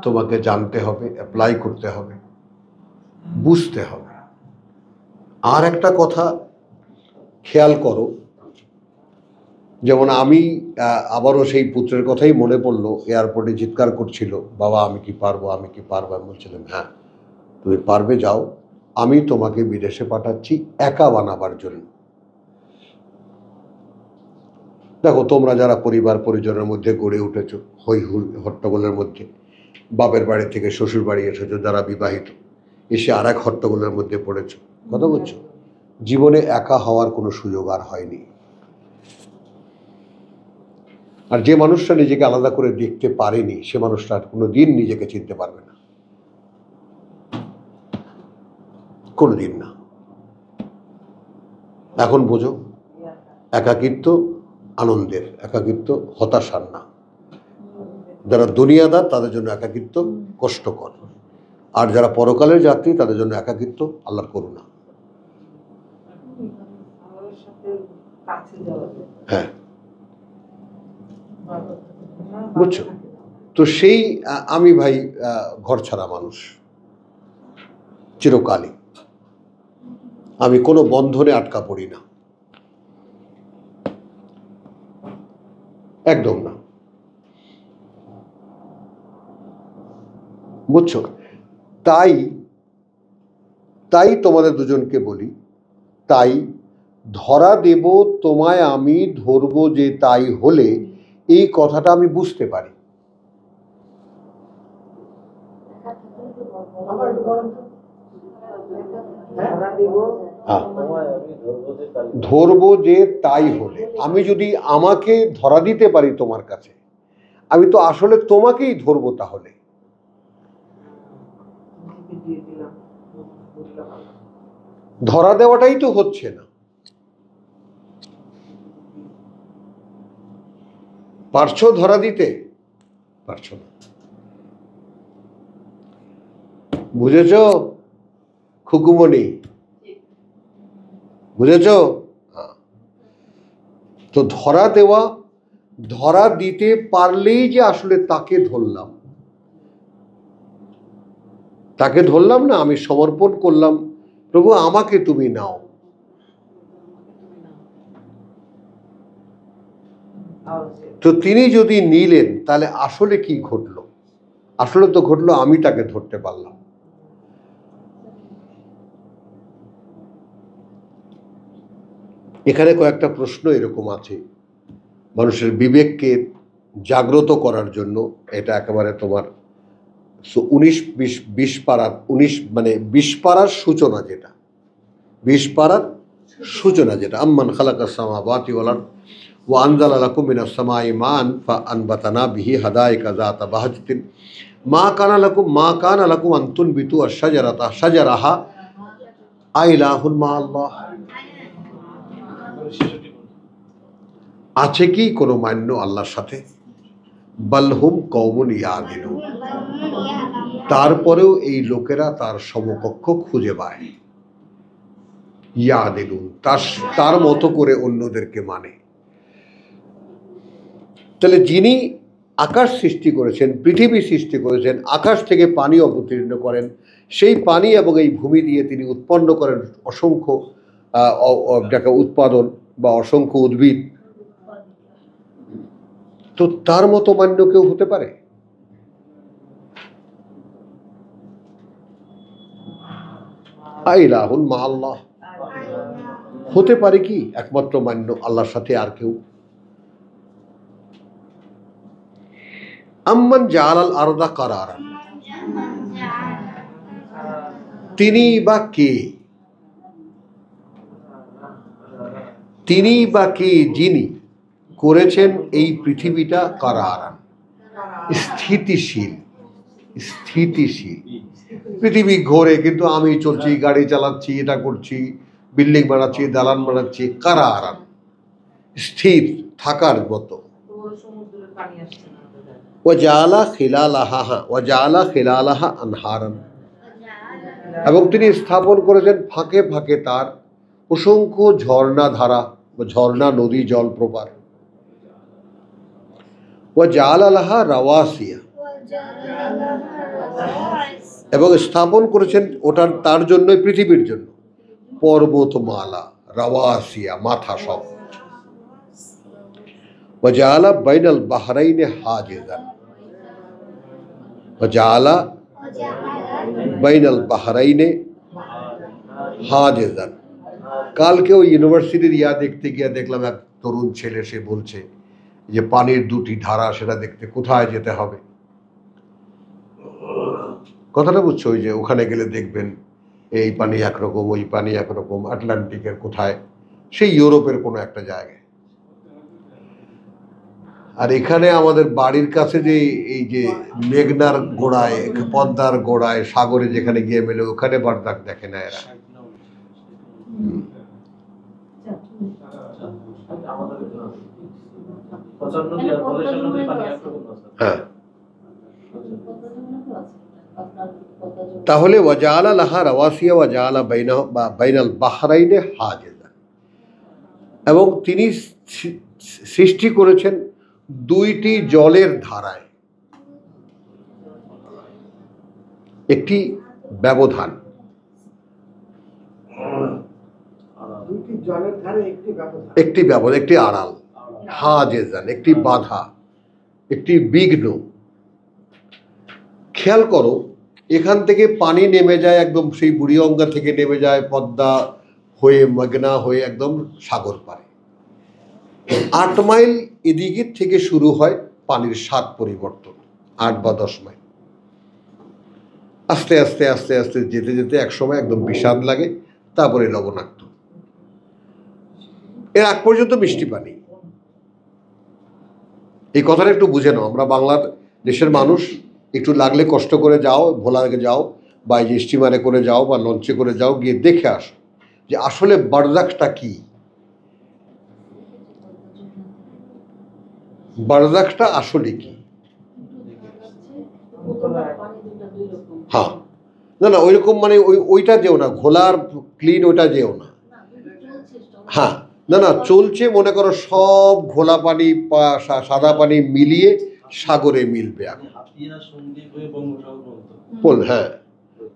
তোমাকে জানতে হবে, অ্যাপ্লাই করতে হবে, বুঝতে হবে। আর একটা কথা খেয়াল করো, যেমন আমি আবারও সেই পুত্রের কথাই মনে পড়লো, এয়ারপোর্টে চিৎকার করছিল, বাবা আমি কি পারবো, আমি কি পারবো। আমি বলছিলাম হ্যাঁ তুমি পারবে, যাও, আমি তোমাকে বিদেশে পাঠাচ্ছি একা বানাবার জন্য। দেখো তোমরা যারা পরিবার পরিজনের মধ্যে গড়ে উঠেছো, হই হট্টগোলের মধ্যে, বাপের বাড়ি থেকে শ্বশুর বাড়ি এসেছো, যারা বিবাহিত, এসে আর এক হট্টগোলের মধ্যে পড়েছো, কথা বলছো, জীবনে একা হওয়ার কোনো সুযোগ আর হয়নি। আর যে মানুষটা নিজেকে আলাদা করে দেখতে পারেনি, সে মানুষটা আর কোনো দিন নিজেকে চিনতে পারবে না, কোনো দিন না। এখন বোঝো, একাকিত্ব আনন্দের, একাকিত্ব হতাশার না। যারা দুনিয়াদার তাদের জন্য একাকিত্ব কষ্টকর, আর যারা পরকালের যাত্রী তাদের জন্য একাকিত্ব আল্লাহর করুণা। আমাদের সাথে কাছে যাওয়া যায়। হ্যাঁ, বুঝছো? তো সেই আমি ভাই ঘর ছাড়া মানুষ চিরকালই, আমি কোনো বন্ধনে আটকা পড়ি না, একদম না, বুঝছো? তাই তাই তোমাদের দুজনকে বলি, তাই ধরা দেব তোমায় আমি, ধরবো যে তাই হলে, এই কথাটা আমি বুঝতে পারি। আবার একটু বলেন তো। ধরা দিব হ্যাঁ, তোমায় আমি ধরবো যে তাই। ধরবো যে তাই হলে, আমি যদি আমাকে ধরা দিতে পারি তোমার কাছে, আমি তো আসলে তোমাকেই ধরবো। তাহলে দিয়ে দিলাম, বুঝলাম। ধরা দেওয়াটাই তো হচ্ছে না। পারছো ধরা দিতে? পারছো না, বুঝেছ খুকুমণি? বুঝেছ? তো ধরা দেওয়া, ধরা দিতে পারলেই যে আসলে তাকে ধরলাম, তাকে ধরলাম না, আমি সমর্পণ করলাম, প্রভু আমাকে তুমি নাও। তো তিনি যদি নিলেন, তাহলে আসলে কি ঘটলো? আসলে তো ঘটলো আমি তাকে ধরতে পারলাম। এখানে কয়েকটা প্রশ্ন এরকম আছে মানুষের বিবেককে জাগ্রত করার জন্য। এটা একেবারে তোমার 19-20 পাড়ার 19 মানে 20 পাড়ার সূচনা, যেটা 20 পাড়ার সূচনা, যেটা আম্মান খালাকাস সামাওয়াতি ওয়াল আরদ ওয়া আনজালা লাকুম মিনাস সামাই মান ফাআনবাতানা বিহি হাদাইকা যাতা বাহজাতিন মা কানা লাকুম আন তুনবিতু আশ-শাজারাহা আইলাহুন মা আল্লাহ। আছে কি কোনো মান্য আল্লাহর সাথে? বালহুম কওমুন ইয়াদিলুন। তারপরেও এই লোকেরা তার সমকক্ষ খুঁজে পায়। ইয়াদিলুন, তার মতো করে অন্যদেরকে মানে। তাহলে যিনি আকাশ সৃষ্টি করেছেন, পৃথিবী সৃষ্টি করেছেন, আকাশ থেকে পানি অবতীর্ণ করেন, সেই পানি এবং এই ভূমি দিয়ে তিনি উৎপন্ন করেন অসংখ্য উৎপাদন বা অসংখ্য উদ্ভিদ, তো তার মতো মান্য কেউ হতে পারে? আইলাহুন মা আল্লাহ, হতে পারে কি একমাত্র মান্য আল্লাহর সাথে আর কেউ? আম্মান জাআলাল আরদা কারারা, তিনি বা কে? তিনি বা কে যিনি করেছেন এই পৃথিবীটা কারারান, স্থিতিশীল। স্থিতিশীল পৃথিবী ঘোরে, কিন্তু আমি চলছি, গাড়ি চালাচ্ছি, এটা করছি, বিল্ডিং বানাচ্ছি, দালান বানাচ্ছি, কারারান, স্থির থাকার মতো। সমুদ্রের পানি আসছে না। ওয়াজাআলা খিলালাহা আনহারান, এবং তিনি স্থাপন করেছেন ফাঁকে ফাঁকে তার অসংখ্য ঝর্ণা ধারা, ঝর্ণা, নদী, জলপ্রপাত। ওয়াজাআলা লাহা রাওয়াসিয়া, এবং স্থাপন করেছেন ওটার তার জন্যই, পৃথিবীর জন্য পর্বতমালা, রাওয়াসিয়া মাথা সব। ওয়াজাআলা বাইনাল বাহরাইনে হাজিজান, ওয়াজাআলা বাইনাল বাহরাইনে হাজিজান। কালকেও ইউনিভার্সিটির দেখতে গিয়ে দেখলাম এক তরুণ ছেলে, সে বলছে যে পানির দুটি ধারা, সেটা দেখতে কোথায় যেতে হবে? কথাটা বুঝছো? ওই যে ওখানে গেলে দেখবেন এই পানি একরকম, ওই পানি একরকম, আটলান্টিকের কোথায়, সেই ইউরোপের কোনো একটা জায়গায়। আর এখানে আমাদের বাড়ির কাছে যে এই যে মেঘনার গোড়ায়, পদ্মার গোড়ায়, সাগরে যেখানে গিয়ে মেলে, ওখানে বারদাক দেখে না এরা। আমাদের 55 আর 55 নদীর পানি একরকম না স্যার। হ্যাঁ, তাহলে ওয়াজালা লাহা রাওয়াসিয়া ওয়াজালা বাইনাল বাহরাইনে হাজেজা, এবং তিনি সৃষ্টি করেছেন দুইটি জলের ধারায় একটি ব্যবধান, দুইটি জলের ধারে একটি ব্যবধান, একটি আড়াল, হাজেজান একটি বাধা, একটি বিঘ্ন। খেয়াল করো, এখান থেকে পানি নেমে যায় একদম, সেই বুড়িগঙ্গা থেকে নেমে যায় পদ্মা হয়ে, মেঘনা হয়ে একদম সাগর পারে। 8 মাইল এদিকে থেকে শুরু হয় পানির স্বাদ পরিবর্তন, 8 বা 10 মাইল। আস্তে আস্তে আস্তে আস্তে যেতে যেতে একসময় একদম বিষাদ লাগে, তারপরে লবণাক্ত, এর আগ পর্যন্ত মিষ্টি পানি। এই কথাটা একটু বুঝে নাও। আমরা বাংলার দেশের মানুষ, একটু লাগলে কষ্ট করে যাও, ভোলাকে যাও, বা এই যে স্টিমারে করে যাও বা লঞ্চে করে যাও, গিয়ে দেখে আসো যে আসলে বারজাকটা কি। বারজাকটা আসলে কি? হ্যাঁ, না না, ওইরকম মানে ওইটা যেও না, ঘোলার ক্লিন ওইটা যেও না। হ্যাঁ, না না, চলছে, মনে করো সব ঘোলা পানি সাদা পানি মিলিয়ে সাগরে মিলবে এখন। হাতিয়া সন্দ্বীপ হয়ে বঙ্গোপসাগর পর্যন্ত। বল, হ্যাঁ।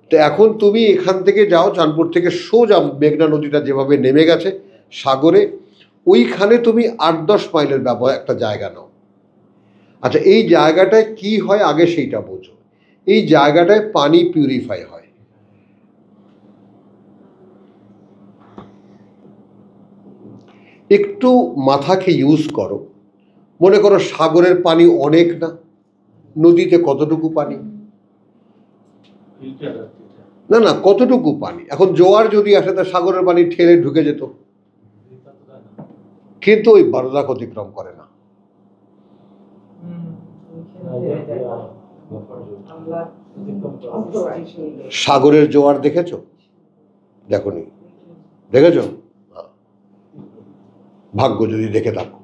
তো এখন তুমি এখান থেকে যাও, চাঁদপুর থেকে সোজা মেঘনা নদীটা যেভাবে নেমে গেছে সাগরে, ওইখানে তুমি 8-10 মাইলের একটা জায়গা নাও। আচ্ছা, এই জায়গাটায় কি হয় আগে সেইটা বোঝো। এই জায়গাটায় পানি পিউরিফাই হয়। একটু মাথাকে ইউজ করো। মনে করো সাগরের পানি অনেক না, নদীতে কতটুকু পানি? ফিল্টার আর কি এটা। না না, কতটুকু পানি? এখন জোয়ার যদি আসে তা সাগরের পানি ঠেলে ঢুকে যেত, কিন্তু ওই বারজাক অতিক্রম করে না। সাগরের জোয়ার দেখেছো? দেখোনি? দেখেছো? ভাগ্য যদি দেখে থাকো।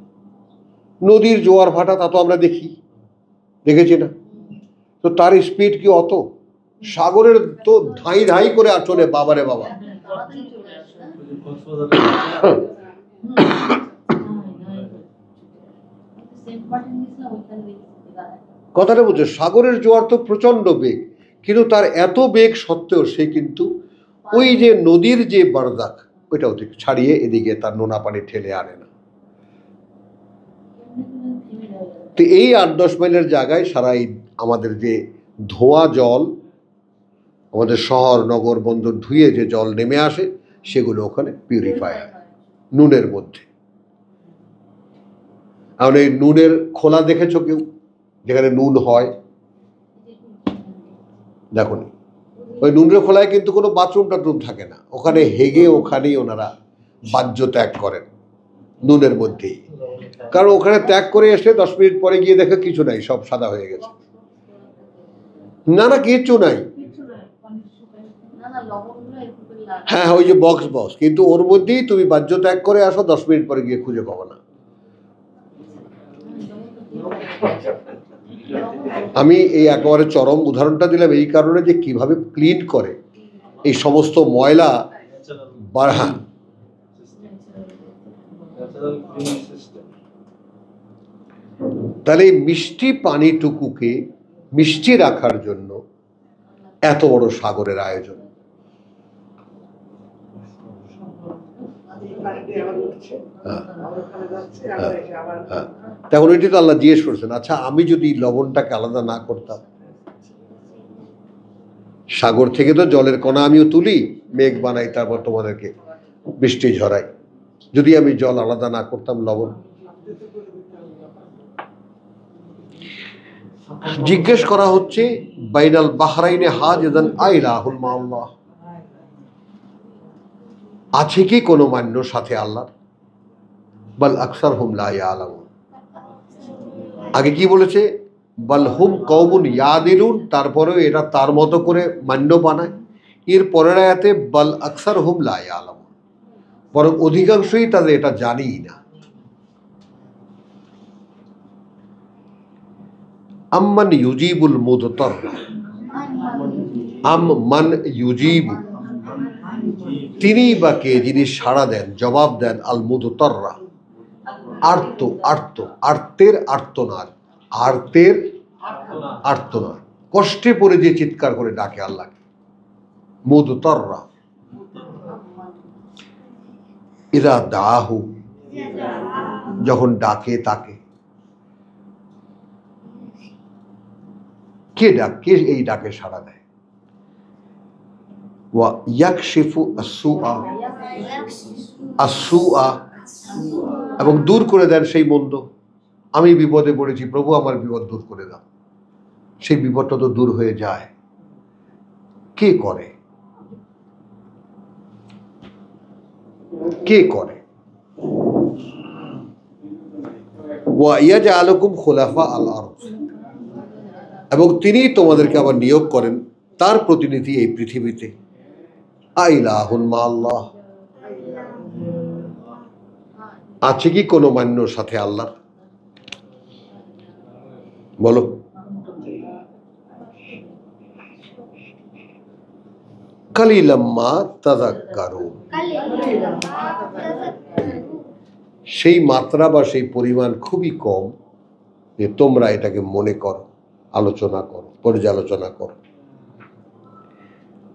নদীর জোয়ার ভাটা তা তো আমরা দেখেছি না? তো তার স্পিড কি অত? সাগরের তো ধাই ধাই করে চলে, বাবারে বাবা। ওই যে কক্সবাজার কথাটা বুঝছো? সাগরের জোয়ার তো প্রচন্ড বেগ, কিন্তু তার এত বেগ সত্ত্বেও সে কিন্তু ওই যে নদীর যে বারজাক ওইটাও ঠিক ছাড়িয়ে এদিকে তার নোনা পানি ঠেলে আনে না। তো এই 8-10 মাইলের জায়গায় সারা আমাদের যে ধোয়া জল, আমাদের শহর নগর বন্দর ধুয়ে যে জল নেমে আসে, সেগুলো ওখানে পিউরিফাই হয় নুনের মধ্যে। এখন এই নুনের খোলা দেখেছো কেউ যেখানে নুন হয়? দেখো নি? ওই নুনের খোলায় কিন্তু কোনো বাথরুম টাথরুম থাকে না, ওখানে হেগে ওখানেই ওনারা বাহ্য ত্যাগ করেন নুনের মধ্যেই। কারণ ওখানে ত্যাগ করে এসে 10 মিনিট পরে গিয়ে দেখে কিছু নাই, সব সাদা হয়ে গেছে। না না, কিচ্ছু নাই। হ্যাঁ, ওই যে বক্স, কিন্তু ওর মধ্যেই তুমি বাহ্য ত্যাগ করে আসো, 10 মিনিট পরে গিয়ে খুঁজে পাবো না। আমি এই একেবারে চরম উদাহরণটা দিলাম এই কারণে যে কিভাবে ক্লিন করে এই সমস্ত ময়লা। হ্যাঁ, তাহলে এই মিষ্টি পানিটুকুকে মিষ্টি রাখার জন্য এত বড় সাগরের আয়োজন। তখন ওইটি তো আল্লাহ জিজ্ঞেস করছেন, আচ্ছা আমি যদি লবণটাকে আলাদা না করতাম, সাগর থেকে তো জলের কণা আমিও তুলি, মেঘ বানাই, তারপর তোমাদেরকে বৃষ্টি ঝরাই, যদি আমি জল আলাদা না করতাম, লবণ। জিজ্ঞেস করা হচ্ছে বাইনাল বাহরাইনে হাজিদান আইলাহুল মাআল্লাহ, আছে কি কোনো মান্য সাথে আল্লাহ? বাল আকসারহুম লা ইয়ালামুন। আগে কি বলেছে? বাল হুম কওমুন ইয়াদিলুন, তারপরেও এটা তার মতো করে মান্য বানায়। এর পরের আয়াতে বাল আকসারহুম লা ইয়ালামুন, বরং অধিকাংশই তাদের এটা জানিই না। আম্মান ইউজিবুল মুদতার, আম্মান ইউজিবু, তিনি বা কে যিনি সাড়া দেন, জবাব দেন, আল মুদতাররা, আর্ত, আর্ত, আর্তের আর্তনাদ, আর্তের আর্তনাদ, কষ্টে পড়ে যে চিৎকার করে ডাকে আল্লাহকে, মুদতাররা। ইদা দাহু, যখন ডাকে তাকে। কে কে এই ডাকে সাড়া দেয়? ওয়া ইয়াকশিফু আসসুআ, আসসুআ, এবং দূর করে দেন সেই মন্দ। আমি বিপদে পড়েছি, প্রভু আমার বিপদ দূর করে দাও। সেই বিপদটা তো দূর হয়ে যায়। কে করে? কে করে? ওয়া ইয়াজআলুকুম খুলাফা আল আরদ, এবং তিনি তোমাদেরকে আবার নিয়োগ করেন তার প্রতিনিধি এই পৃথিবীতে। আইলাহুন মা আল্লাহ, আছে কি কোনো মান্য সাথে আল্লাহ? বলো। কালিলাম মা তাযাক্কারুন, সেই মাত্রা বা সেই পরিমাণ খুবই কম যে তোমরা এটাকে মনে করো, আলোচনা করো, পর্যালোচনা করো।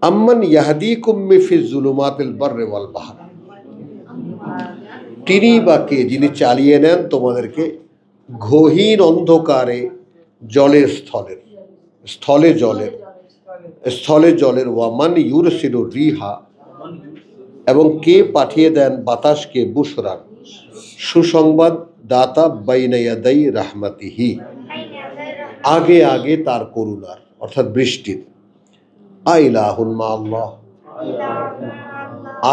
আম্মান ইয়াহদিকুম ফিজ যুলুমাতিল বাররি ওয়াল বাহর, তিনি বা কে যিনি চালিয়ে নেন তোমাদেরকে গহীন অন্ধকারে জলের স্থলের, স্থলে জলের, স্থলে জলের। ওয়ামান ইউরসিলু রিহা, এবং কে পাঠিয়ে দেন বাতাসকে, বুশরান, সুসংবাদ, দাতা, বাইনা ইয়াদাই রাহমাতিহি, আগে আগে তার করুণার, অর্থাৎ বৃষ্টির। আইলাহুন মা আল্লাহ,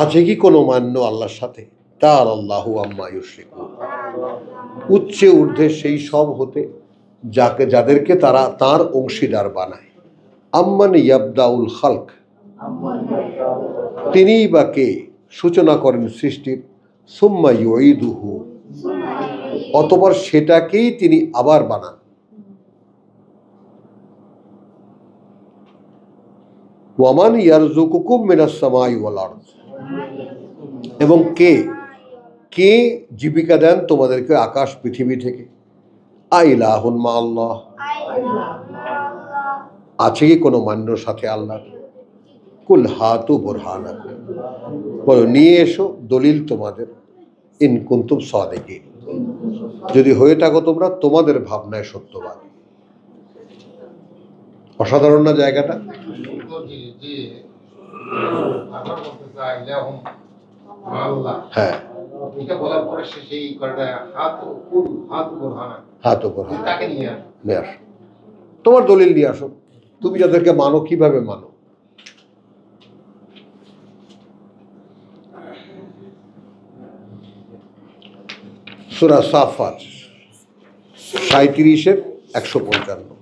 আছে কি কোনো মান্য আল্লাহর সাথে? তার আল্লাহু আম্মা ইউশরিকুন, উচ্চে ঊর্ধ্বে সেই সব হতে যাদেরকে তারা তার অংশীদার বানায়। আম্মান ইয়াবদাউল খালক, তিনিই বা কে সূচনা করেন সৃষ্টির, সুম্মা ইউঈদুহু, অতঃপর সেটাকেই তিনি আবার বানান। ওয়ামান ইয়ারযুকুকুম মিনাস সামাই ওয়াল আরদ, এবং কে কে জীবিকা দেন তোমাদেরকে আকাশ পৃথিবী থেকে। আইলাহুন মা আল্লাহ, আছে কি কোনো মান্য সাথে আল্লাহ? কুল হাতু বুরহানাকুম, বলো নিয়ে এসো দলিল তোমাদের। ইন কুনতুম সাদিকিন, যদি হয়ে থাকো তোমরা তোমাদের ভাবনায় সত্যবাদী। অসাধারণ না জায়গাটা? হ্যাঁ, এটা বলার পরে সেই কয়টা হাত কুল হাত বুরহানা, হাত বুরহান, তাকে নিয়ে নিয়ে আসো, তোমার দলিল নিয়ে আসো। তুমি যাদেরকে মানো কিভাবে মানো? সূরা সাফাত 37 155।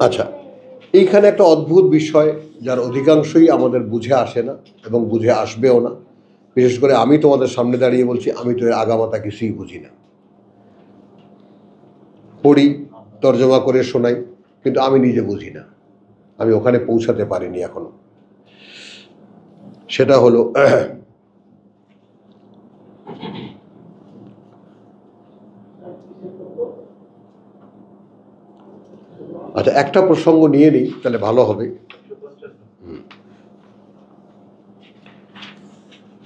আচ্ছা, এইখানে একটা অদ্ভুত বিষয় যার অধিকাংশই আমাদের বুঝে আসে না এবং বুঝে আসবেও না। বিশেষ করে আমি তোমাদের সামনে দাঁড়িয়ে বলছি, আমি তো এর আগামাতা কিছুই বুঝি না। পড়ি, তর্জমা করে শোনাই, কিন্তু আমি নিজে বুঝি না, আমি ওখানে পৌঁছাতে পারিনি এখনো। সেটা হলো আচ্ছা, একটা প্রসঙ্গ নিয়ে নিই তাহলে ভালো হবে।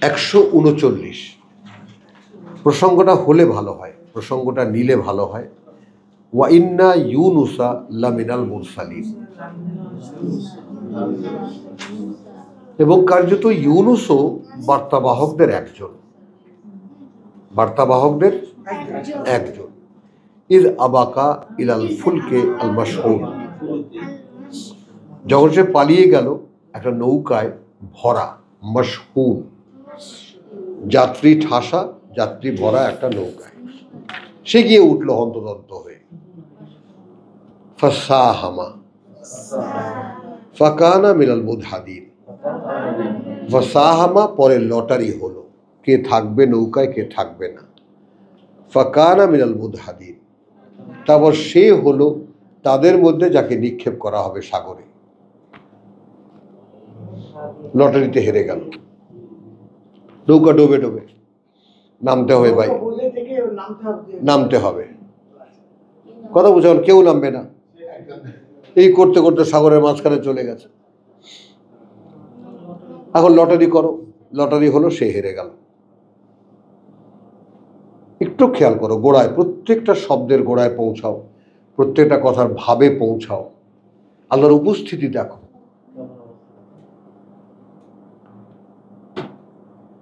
139 প্রসঙ্গটা হলে ভালো হয়, প্রসঙ্গটা নিলে ভালো হয়। ওয়া ইন্না ইউনুসা লামিনাল মুরসালিন, এবং কার্যত ইউনুসও বার্তাবাহকদের একজন, বার্তাবাহকদের একজন। ইদ আবাকা ইলাল ফুলকে আল মাশহুর, যখন সে পালিয়ে গেল একটা নৌকায় ভরা, মাশহুর যাত্রী ঠাসা, যাত্রী ভরা একটা নৌকায় সে গিয়ে উঠল হন্তদন্ত হয়ে। ফাসাহামা ফাকানা মিনাল মুদহাদিন, ফাসাহামা পরে লটারি হলো, কে থাকবে নৌকায় কে থাকবে না। ফাকানা মিনাল মুদহাদিন, তারপর সে হলো তাদের মধ্যে যাকে নিক্ষেপ করা হবে সাগরে। লটারিতে হেরে গেল, নৌকা ডোবে ডোবে, নামতে হবে ভাই, বুঝে থেকে নামতে হবে। কথা বুঝান, কেউ নামবে না, এই করতে করতে সাগরের মাঝখানে চলে গেছে। এখন লটারি করো, লটারি হলো, সে হেরে গেল। একটু খেয়াল করো, গোড়ায় প্রত্যেকটা শব্দের গোড়ায় পৌঁছাও, প্রত্যেকটা কথার ভাবে পৌঁছাও, আল্লাহর উপস্থিতি দেখো।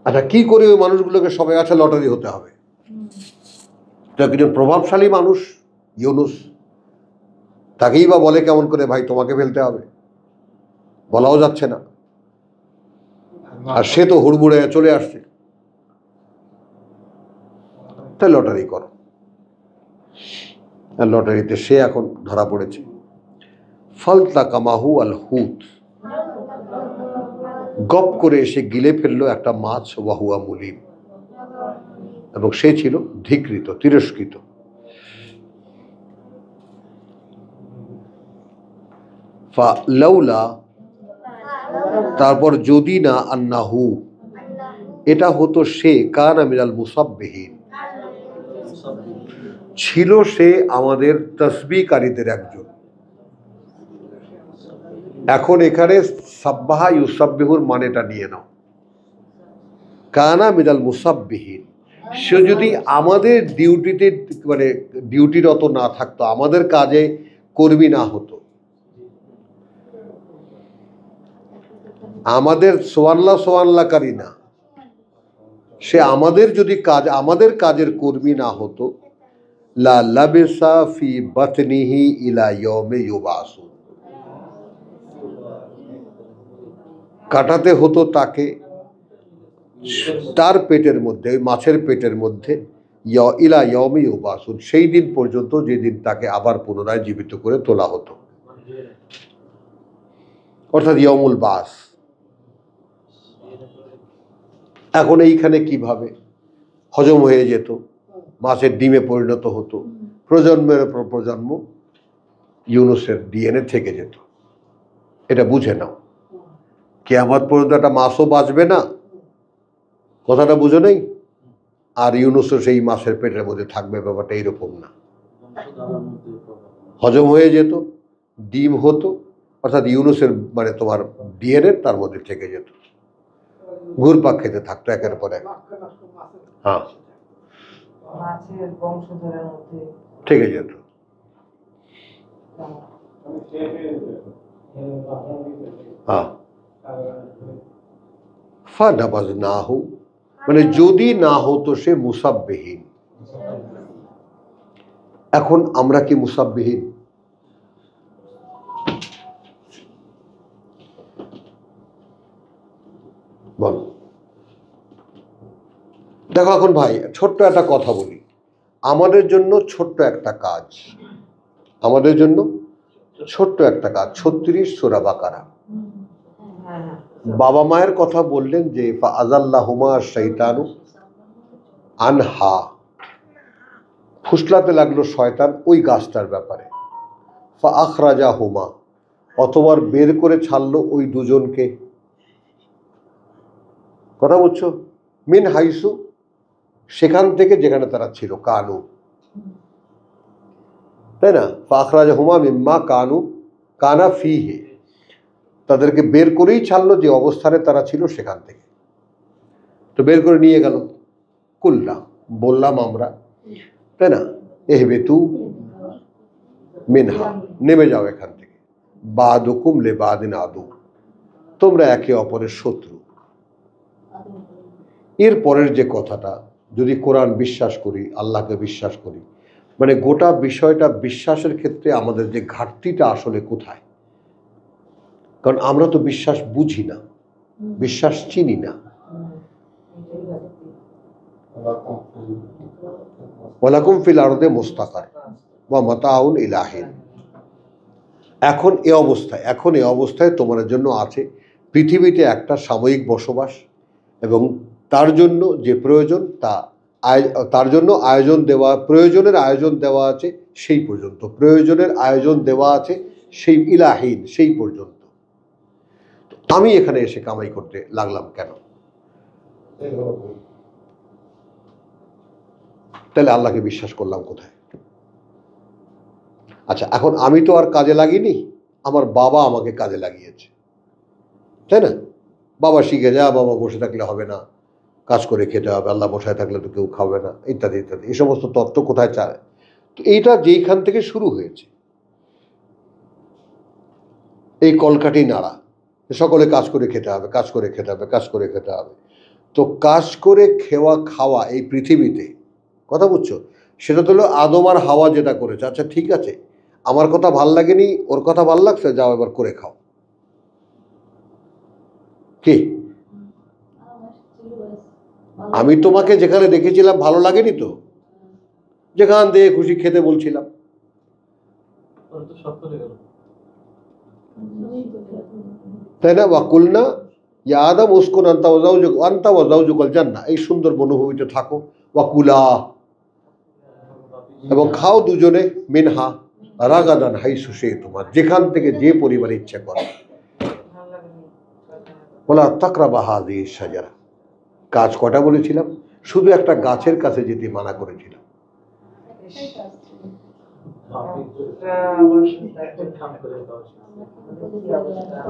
আচ্ছা, কি করে ওই মানুষগুলোকে সবাই আছে লটারি হতে হবে? কিন্তু প্রভাবশালী মানুষ ইউনুস, তাকেই বা বলে কেমন করে ভাই তোমাকে ফেলতে হবে, বলাও যাচ্ছে না, আর সে তো হুড়মুড়ে চলে আসছে। তাই লটারি করো, আর লটারিতে সে এখন ধরা পড়েছে। ফালতাকামাহু আল হুত, গপ করে এসে গিলে ফেললো একটা মাছ, ওয়াহুয়া মুলিম, এবং সে ছিল ধিকৃত, তিরস্কৃত। লাউলা, তারপর যদি না আন্নাহু, এটা হতো সে, কানা মিনাল মুসাব্বিহিন, ছিল সে আমাদের তাসবিহকারীদের একজন। এখন এখানে সাব্বাহা ইউসাব্বিহুর মানেটা নিয়ে নাও, কানা মিনাল মুসাব্বিহিন, সে যদি আমাদের ডিউটিতে মানে ডিউটিরত না থাকতো, আমাদের কাজে কর্মী না হতো, আমাদের সোয়াল্লাকারী না, সে আমাদের যদি কাজ, আমাদের কাজের কর্মী না হতো, লা লাবিসা ফি বাতনিহি ইলা ইয়াউমি ইউবাসুন, কাটাতে হতো তাকে তার পেটের মধ্যে, ওই মাছের পেটের মধ্যে, ইলা ইয়াউমি ইউবাসুন, সেই দিন পর্যন্ত যেদিন তাকে আবার পুনরায় জীবিত করে তোলা হতো, অর্থাৎ ইয়াউমুল বাস। এখন এইখানে কিভাবে হজম হয়ে যেত, মাছের ডিমে পরিণত হতো, প্রজন্মের পর প্রজন্ম ইউনুসের ডিএনএ থেকে যেত। এটা বুঝে নাও, কিয়ামত পর্যন্ত একটা মাছও বাঁচবে না, কথাটা বুঝো নেই, আর ইউনুসও সেই মাছের পেটের মধ্যে থাকবে, ব্যাপারটা এইরকম না। হজম হয়ে যেত, ডিম হতো, অর্থাৎ ইউনুসের মানে তোমার ডিএনএ তার মধ্যে থেকে যেত, ঘুরপাক খেতে থাকতো একের পর এক। হ্যাঁ, মাছের বংশধরের মধ্যে থেকে যেত। হ্যাঁ, ফানাবাযনাহু, মানে যদি না হতো সে মুসাব্বিহীন। এখন আমরা কি মুসাব্বিহীন? বল, দেখো এখন ভাই ছোট্ট একটা কথা বলি, আমাদের জন্য ছোট্ট একটা কাজ, আমাদের জন্য ছোট্ট একটা কাজ, 36 সূরা বাকারা। বাবা মায়ের কথা বললেন যে ফাআযাল্লাহুমা শাইতানু আনহা, ফুসলাতে লাগলো শয়তান ওই গাছটার ব্যাপারে। ফা আখরাজা হুমা, অতবার বের করে ছাড়লো ওই দুজনকে। কথা বুঝছো? মিন হাইসু, সেখান থেকে যেখানে তারা ছিল, কানু, তাই না? ফা আখরাজা হুমা মিম্মা কানু কানা ফিহে, তাদেরকে বের করেই ছাড়লো যে অবস্থানে তারা ছিল সেখান থেকে। তো বের করে নিয়ে গেল। কুল্লা, বললাম আমরা, তাই না, এহবেতু মিনহা, নেমে যাও এখান থেকে, বাদুকুম লে বাদিন আদু, তোমরা একে অপরের শত্রু। এর পরের যে কথাটা, যদি কোরআন বিশ্বাস করি, আল্লাহকে বিশ্বাস করি, মানে গোটা বিষয়টা বিশ্বাসের ক্ষেত্রে আমাদের যে ঘাটতিটা আসলে কোথায়? কারণ আমরা তো বিশ্বাস বুঝি না, বিশ্বাস চিনি না। ওয়ালাকুম ফিল আরদে মুস্তাকার ওয়া মাতাউন ইলা হিন। এখন এ অবস্থায় তোমাদের জন্য আছে পৃথিবীতে একটা সাময়িক বসবাস, এবং তার জন্য যে প্রয়োজন তার জন্য আয়োজন দেওয়া, প্রয়োজনের আয়োজন দেওয়া আছে সেই পর্যন্ত, প্রয়োজনের আয়োজন দেওয়া আছে সেই ইলাহীন, সেই পর্যন্ত। আমি এখানে এসে কামাই করতে লাগলাম কেন? তাহলে আল্লাহকে বিশ্বাস করলাম কোথায়? আচ্ছা, এখন আমি তো আর কাজে লাগিনি, আমার বাবা আমাকে কাজে লাগিয়েছে, তাই না? বাবা শিখে যা, বাবা বসে থাকলে হবে না, কাজ করে খেতে হবে, আল্লাহ বসায় থাকলে তো কেউ খাবে না, ইত্যাদি ইত্যাদি, এই সমস্ত তত্ত্ব কোথায় চায়? তো এইটা যেইখান থেকে শুরু হয়েছে, এই কলকাঠি নাড়া, সকলে কাজ করে খেতে হবে, কাজ করে খেতে হবে, কাজ করে খেতে হবে। তো কাজ করে খাওয়া এই পৃথিবীতে, কথা বুঝছো, সেটা তো হলো আদম আর হাওয়া যেটা করেছে। আচ্ছা ঠিক আছে, আমার কথা ভাল লাগেনি, ওর কথা ভাল লাগছে, যাও এবার করে খাও। কি আমি তোমাকে যেখানে দেখেছিলাম ভালো লাগেনি তো, যেখান থেকে খুশি খেতে বলছিলাম, তাই না? ওয়াকুলনা ইয়া আদম উসকুন আনতা ওয়া যাওজুকাল জান্নাহ, এই সুন্দর বনভূমিতে থাকো, ওয়াকুলা, এবং খাও দুজনে, মিনহা রাগাদান হাইসু শি'তুমা, যেখান থেকে যে পরিমাণ ইচ্ছা করে, ওয়ালা তাকরাবা হাযিহি শাজারা। কাজ কটা বলেছিলাম? শুধু একটা গাছের কাছে যেতে মানা করেছিলাম।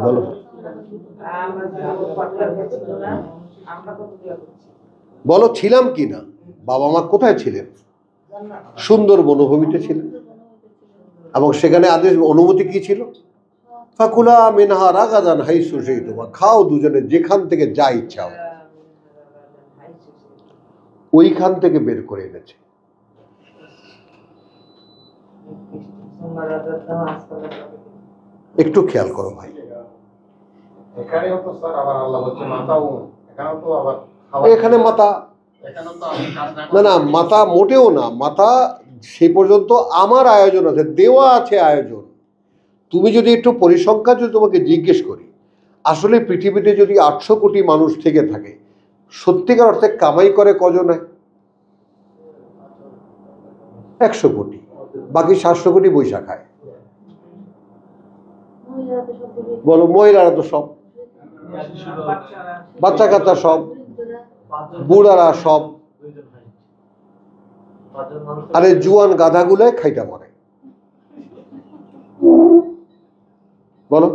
বলো বলো ছিলাম কি না? বাবা মা কোথায় ছিলেন? সুন্দর বনভূমিতে ছিলেন, এবং সেখানে আদেশ অনুমতি কি ছিল? ফাকুলা মিনহা রাগাদান হাইসু শি'তুমা, খাও দুজনে যেখান থেকে যা ইচ্ছা হয়। ওইখান থেকে বের করে এনেছে। একটু খেয়াল করো ভাই, এখানেও তো স্যার আবার আল্লাহ বলছে মাতাউন, এখানেও তো আবার এখানে মাতা, এখানেও তো আমি কাজ না না, মাতা মোটেও না, মাতা সে পর্যন্ত আমার আয়োজন আছে, দেওয়া আছে আয়োজন। তুমি যদি একটু পরিসংখ্যান যদি তোমাকে জিজ্ঞেস করি, আসলে পৃথিবীতে যদি 800 কোটি মানুষ থেকে থাকে, সত্যিকার অর্থে কামাই করে কজন? 100 কোটি, বাকি 700 কোটি বৈশা খায়। বলো, মহিলারা তো সব, বাচ্চা কাচ্চা সব, বুড়ারা সব, আরে জুয়ান গাধাগুলোয় খাইটা মরে। বলো,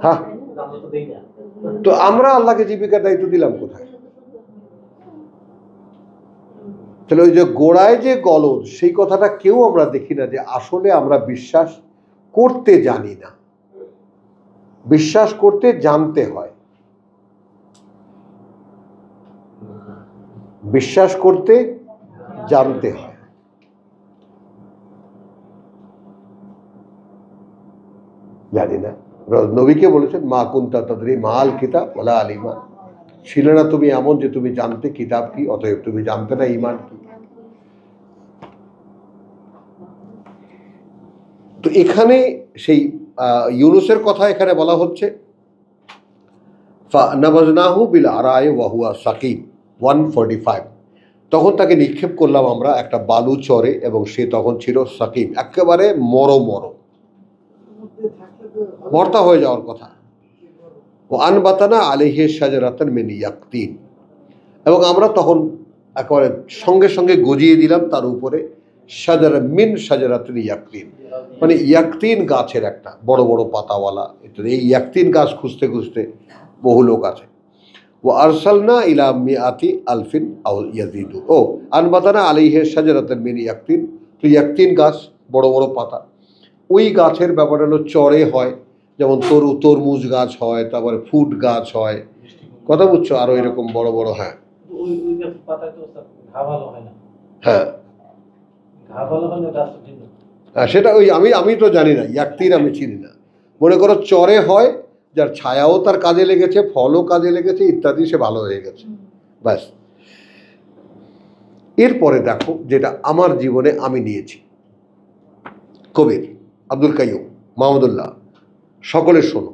হ্যাঁ, তো আমরা আল্লাহকে জীবিকার দায়িত্ব দিলাম কোথায়? তাহলে ওই যে গোড়ায় যে গলদ, সেই কথাটা কেউ আমরা দেখি না, যে আসলে আমরা বিশ্বাস করতে জানি না। বিশ্বাস করতে জানতে হয়, বিশ্বাস করতে জানতে হয়। জানি না, নবীকে বলেছেন মা কুনতা তাদরি মাল কিতাব ওয়ালা আল ঈমান, ছিল না তুমি এমন যে তুমি জানতে কিতাব কি, অতএব তুমি জানতে না ঈমান কি। তো এখানে সেই ইউনুসের কথা এখানে বলা হচ্ছে, ফানাবাজনাহু বিল আরায়ে ওয়া হুয়া সাকিম 145। তখন তাকে নিক্ষেপ করলাম আমরা একটা বালু চরে, এবং সে তখন ছিল সাকিম, একেবারে মরো মরো, মধ্যে থাকলে তো ভালো। ভর্তা হয়ে যাওয়ার কথা। ও আনবাতানা আলাইহি শাজারাতান মিন ইয়াকতিন, এবং আমরা তখন একেবারে সঙ্গে সঙ্গে গজিয়ে দিলাম তার উপরে শাজারা মিন শাজারাতিন ইয়াকতিন, মানে ইয়াকতিন গাছের একটা বড় বড় পাতাওয়ালা ইত্যাদি। এই ইয়াকতিন গাছ খুঁজতে খুঁজতে বহু লোক আছে। ও আরসালনা ইলা মিআতি আলফিন আও ইয়াজিদু, ও আনবাতানা আলাইহি শাজারাতান মিন ইয়াকতিন, তো ইয়াকতিন গাছ বড় বড় পাতা, ওই গাছের ব্যাপার হলো চরে হয়, যেমন তরমুজ গাছ হয়, তারপরে ফুড গাছ হয়, কথা বুঝছো, আরো এরকম বড় বড়। হ্যাঁ ওই গাছের পাতায় তো স্যার ঘা ভালো হয় না, হ্যাঁ ঘা ভালো হলে গাছটা ভিন্ন। হ্যাঁ, সেটা ওই আমি তো জানি না, ইয়াকতিন আমি চিনি না। মনে করো চরে হয়, যার ছায়াও তার কাজে লেগেছে, ফলও কাজে লেগেছে ইত্যাদি, সে ভালো হয়ে গেছে, ব্যাস। এরপরে দেখো যেটা আমার জীবনে আমি নিয়েছি, কবির আব্দুল কাইয়ুম মাহমুদুল্লাহ, সকলে শোনো।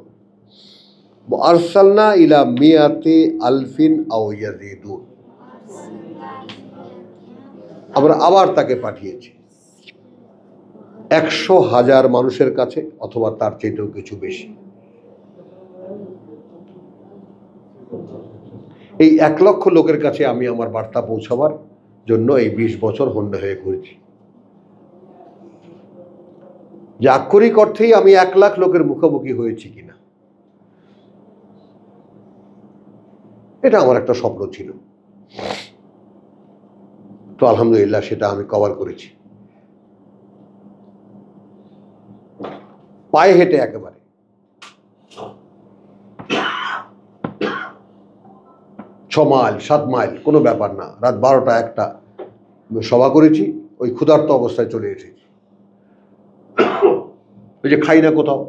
আরসালনা ইলা মিয়াতে আলফিন আও ইয়াজিদুন, আমরা আবার তাকে পাঠিয়েছি 100,000 মানুষের কাছে, অথবা তার চাইতেও কিছু বেশি। এই 1,00,000 লোকের কাছে আমি আমার বার্তা পৌঁছাবার জন্য এই 20 বছর হন্যে হয়ে ঘুরেছি। যে আক্ষরিক অর্থেই আমি 1,00,000 লোকের মুখোমুখি হয়েছি কিনা, এটা আমার একটা স্বপ্ন ছিল। তো আলহামদুলিল্লাহ সেটা আমি কভার করেছি, পায়ে হেঁটে একেবারে। 6 মাইল 7 মাইল কোনো ব্যাপার না, রাত 12টা 1টা সভা করেছি, ওই ক্ষুধার্ত অবস্থায় চলে এসেছি। ওই যে খাই না কোথাও।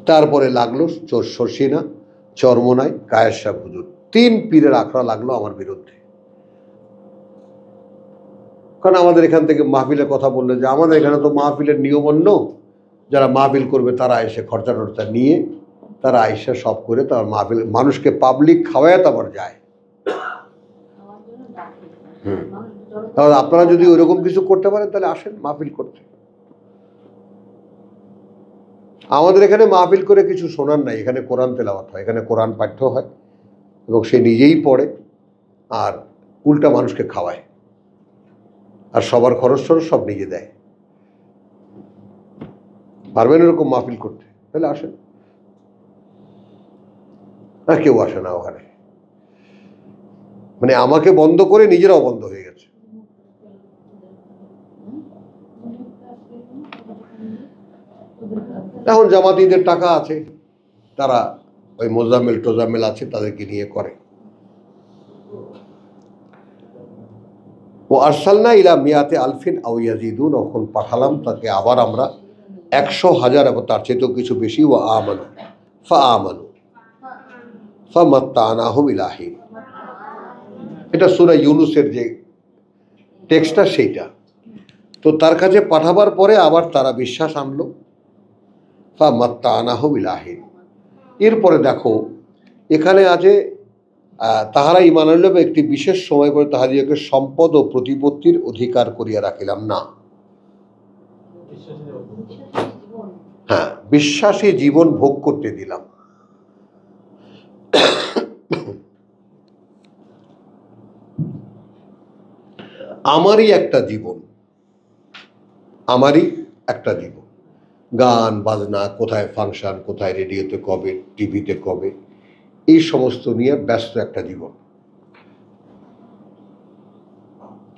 তারপরে লাগলো সরসিনা, চরমোনাই, কায়ের শাহ হুজুর, 3 পীরের আখড়া লাগলো আমার বিরুদ্ধে। কারণ আমাদের এখান থেকে মাহফিলের কথা বললে, যে আমাদের এখানে তো মাহফিলের নিয়ম অন্য, যারা মাহফিল করবে তারা এসে খরচা টরচা নিয়ে তারা আইসা সব করে তার মাহফিল, মানুষকে পাবলিক খাওয়ায় তারপর যায়। আমার জন্য ডাকে। হুম। মানুষ জড়ো করে- তাহলে আপনারা যদি ওইরকম কিছু করতে পারেন তাহলে আসেন মাহফিল করতে। আমাদের এখানে মাহফিল করে কিছু শোনার নাই, এখানে কোরআন তেলাওয়াত হয়, এখানে কোরআন পাঠ্য হয়, এবং সে নিজেই পড়ে আর উল্টা মানুষকে খাওয়ায়, আর সবার খরচ টরচ সব নিজে দেয়। পারবেন এরকম মাহফিল করতে? তাহলে আসেন। না, কেউ আসে না ওখানে, মানে আমাকে বন্ধ করে নিজেরাও বন্ধ হয়ে গেছে। এখন জামাতিদের টাকা আছে, তারা ওই মোজাম্মেল টোজাম্মেল আছে, তাদেরকে নিয়ে করে। ও আরসালনা ইলা মিয়াতে আলফিন আও ইয়াজিদুন, তখন পাঠালাম তাকে আবার আমরা 100,000 এবং তার চেয়েও কিছু বেশি। ও আমানু ফাআমানু ফামাত্তানাহুম ইলা হিন, এটা সূরা ইউনূসের যে টেক্সটটা সেইটা। তো তার কাছে পাঠাবার পরে আবার তারা বিশ্বাস আনলো, ফামাত্তানাহুম ইলা হিন। এরপরে দেখো এখানে আছে তাহারা ঈমান আনল একটি বিশেষ সময় করে তাহাদিগকে সম্পদ ও প্রতিপত্তির অধিকার করিয়া রাখিলাম না। জীবন হ্যাঁ, বিশ্বাসী জীবন ভোগ করতে দিলাম। আমারই একটা জীবন, আমারই একটা জীবন, গান বাজনা, কোথায় ফাংশন, কোথায় রেডিওতে কবে, টিভিতে কবে, এই সমস্ত নিয়ে ব্যস্ত একটা জীবন,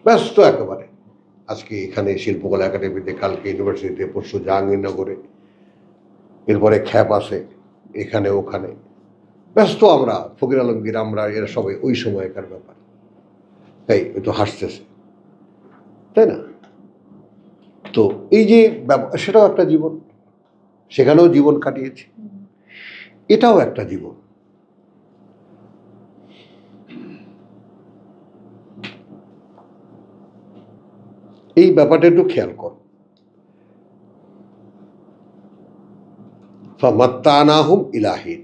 ব্যস্ত একেবারে। আজকে এখানে শিল্পকলা একাডেমিতে, কালকে ইউনিভার্সিটিতে, পরশু জাহাঙ্গীরনগরে, এরপরে খ্যাপ আছে এখানে ওখানে, ব্যস্ত আমরা। ফকির আলমগীর, আমরা, এরা সবাই ওই সময়কার ব্যাপার। এই তো হাসতেছে, তাই না? তো এই যে সেটাও একটা জীবন, সেখানেও জীবন কাটিয়েছি, এটাও একটা জীবন। এই ব্যাপারটা একটু খেয়াল কর। ফামাত্তানাহুম ইলাহিন।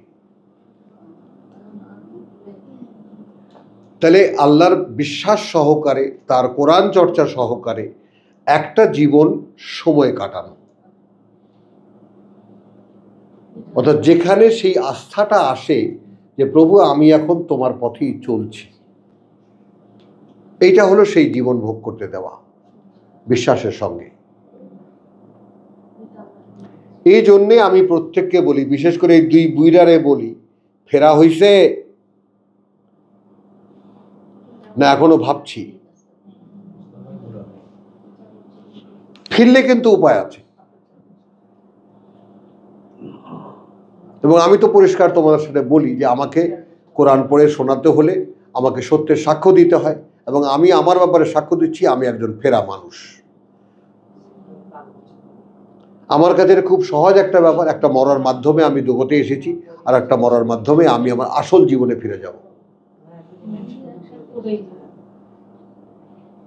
তাহলে আল্লাহর বিশ্বাস সহকারে, তার কোরআন চর্চা সহকারে একটা জীবন সময় কাটানো, অর্থাৎ যেখানে সেই আস্থাটা আসে যে প্রভু আমি এখন তোমার পথেই চলছি, এইটা হলো সেই জীবন ভোগ করতে দেওয়া বিশ্বাসের সঙ্গে। এই জন্যে আমি প্রত্যেককে বলি, বিশেষ করে এই দুই বুইরারে বলি, ফেরা হইছে না এখনো ভাবছি? ফিরলে কিন্তু উপায় আছে। এবং আমি তো পরিষ্কার তোমাদের সাথে বলি যে আমাকে কোরআন পড়ে শোনাতে হলে আমাকে সত্যের সাক্ষ্য দিতে হয়, এবং আমি আমার ব্যাপারে সাক্ষ্য দিচ্ছি আমি একজন ফেরা মানুষ। আমার কাছে খুব সহজ একটা ব্যাপার, একটা মরার মাধ্যমে আমি জগতে এসেছি, আর একটা মরার মাধ্যমে আমি আমার আসল জীবনে ফিরে যাব।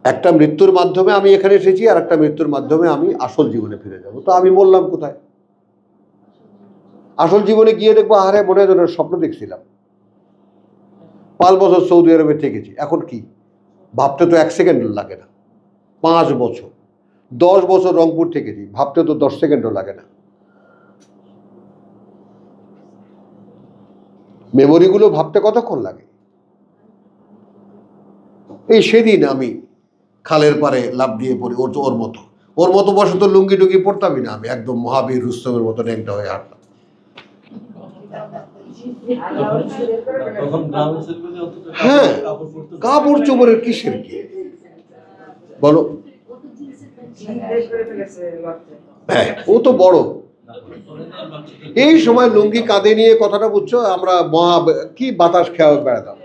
একটা মৃত্যুর মাধ্যমে আমি এখানে এসেছি, আর একটা মৃত্যুর মাধ্যমে আমি আসল জীবনে ফিরে যাব। তো আমি বললাম কোথায়? আসল জীবনে গিয়ে দেখবো আরে মনে হয় স্বপ্ন দেখছিলাম। 5 বছর সৌদি আরবে থেকেছি, এখন কি ভাবতে তো 1 সেকেন্ডও লাগে না। 5 বছর, 10 বছর রংপুর থেকেছি, ভাবতে তো 10 সেকেন্ডও লাগে না। মেমোরিগুলো ভাবতে কতক্ষণ লাগে? এই সেদিন আমি খালের পারে লাফ দিয়ে পড়ি, ওর মতো বসে তো লুঙ্গি টুঙ্গি পড়তামই না, আমি একদম মহাবীর রুস্তমের মতো ন্যাংটা হয়ে হাঁটতাম। তখন গ্রামের ছেলেগুলো অন্তত হ্যাঁ, কাপড় পরতো। কাপড় চোপড়ের কিসের কি বলো? হ্যাঁ, ও তো বড়। এই সময় লুঙ্গি কাঁধে নিয়ে, কথাটা বুঝছো, আমরা কি বাতাস খেয়ে বেড়াতাম,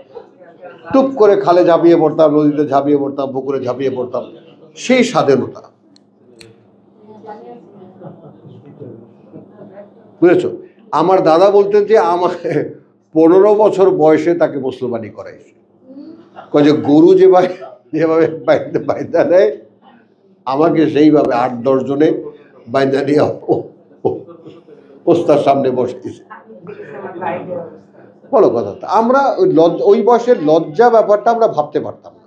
টুপ করে খালে ঝাঁপিয়ে পড়তাম, নদীতে ঝাঁপিয়ে পড়তাম, পুকুরে ঝাঁপিয়ে পড়তাম। সেই স্বাধীনতা, বুঝেছো? আমার দাদা বলতেন যে আমার 15 বছর বয়সে তাকে মুসলমানি করাইছে। যে গরু যেভাবে বাইন্দা দেয়, আমাকে সেইভাবে 8-10 জনে বাইন্দা নিয়ে ওস্তার সামনে বসেছে। বলো কথা, আমরা ওই বয়সের লজ্জা ব্যাপারটা আমরা ভাবতে পারতাম না।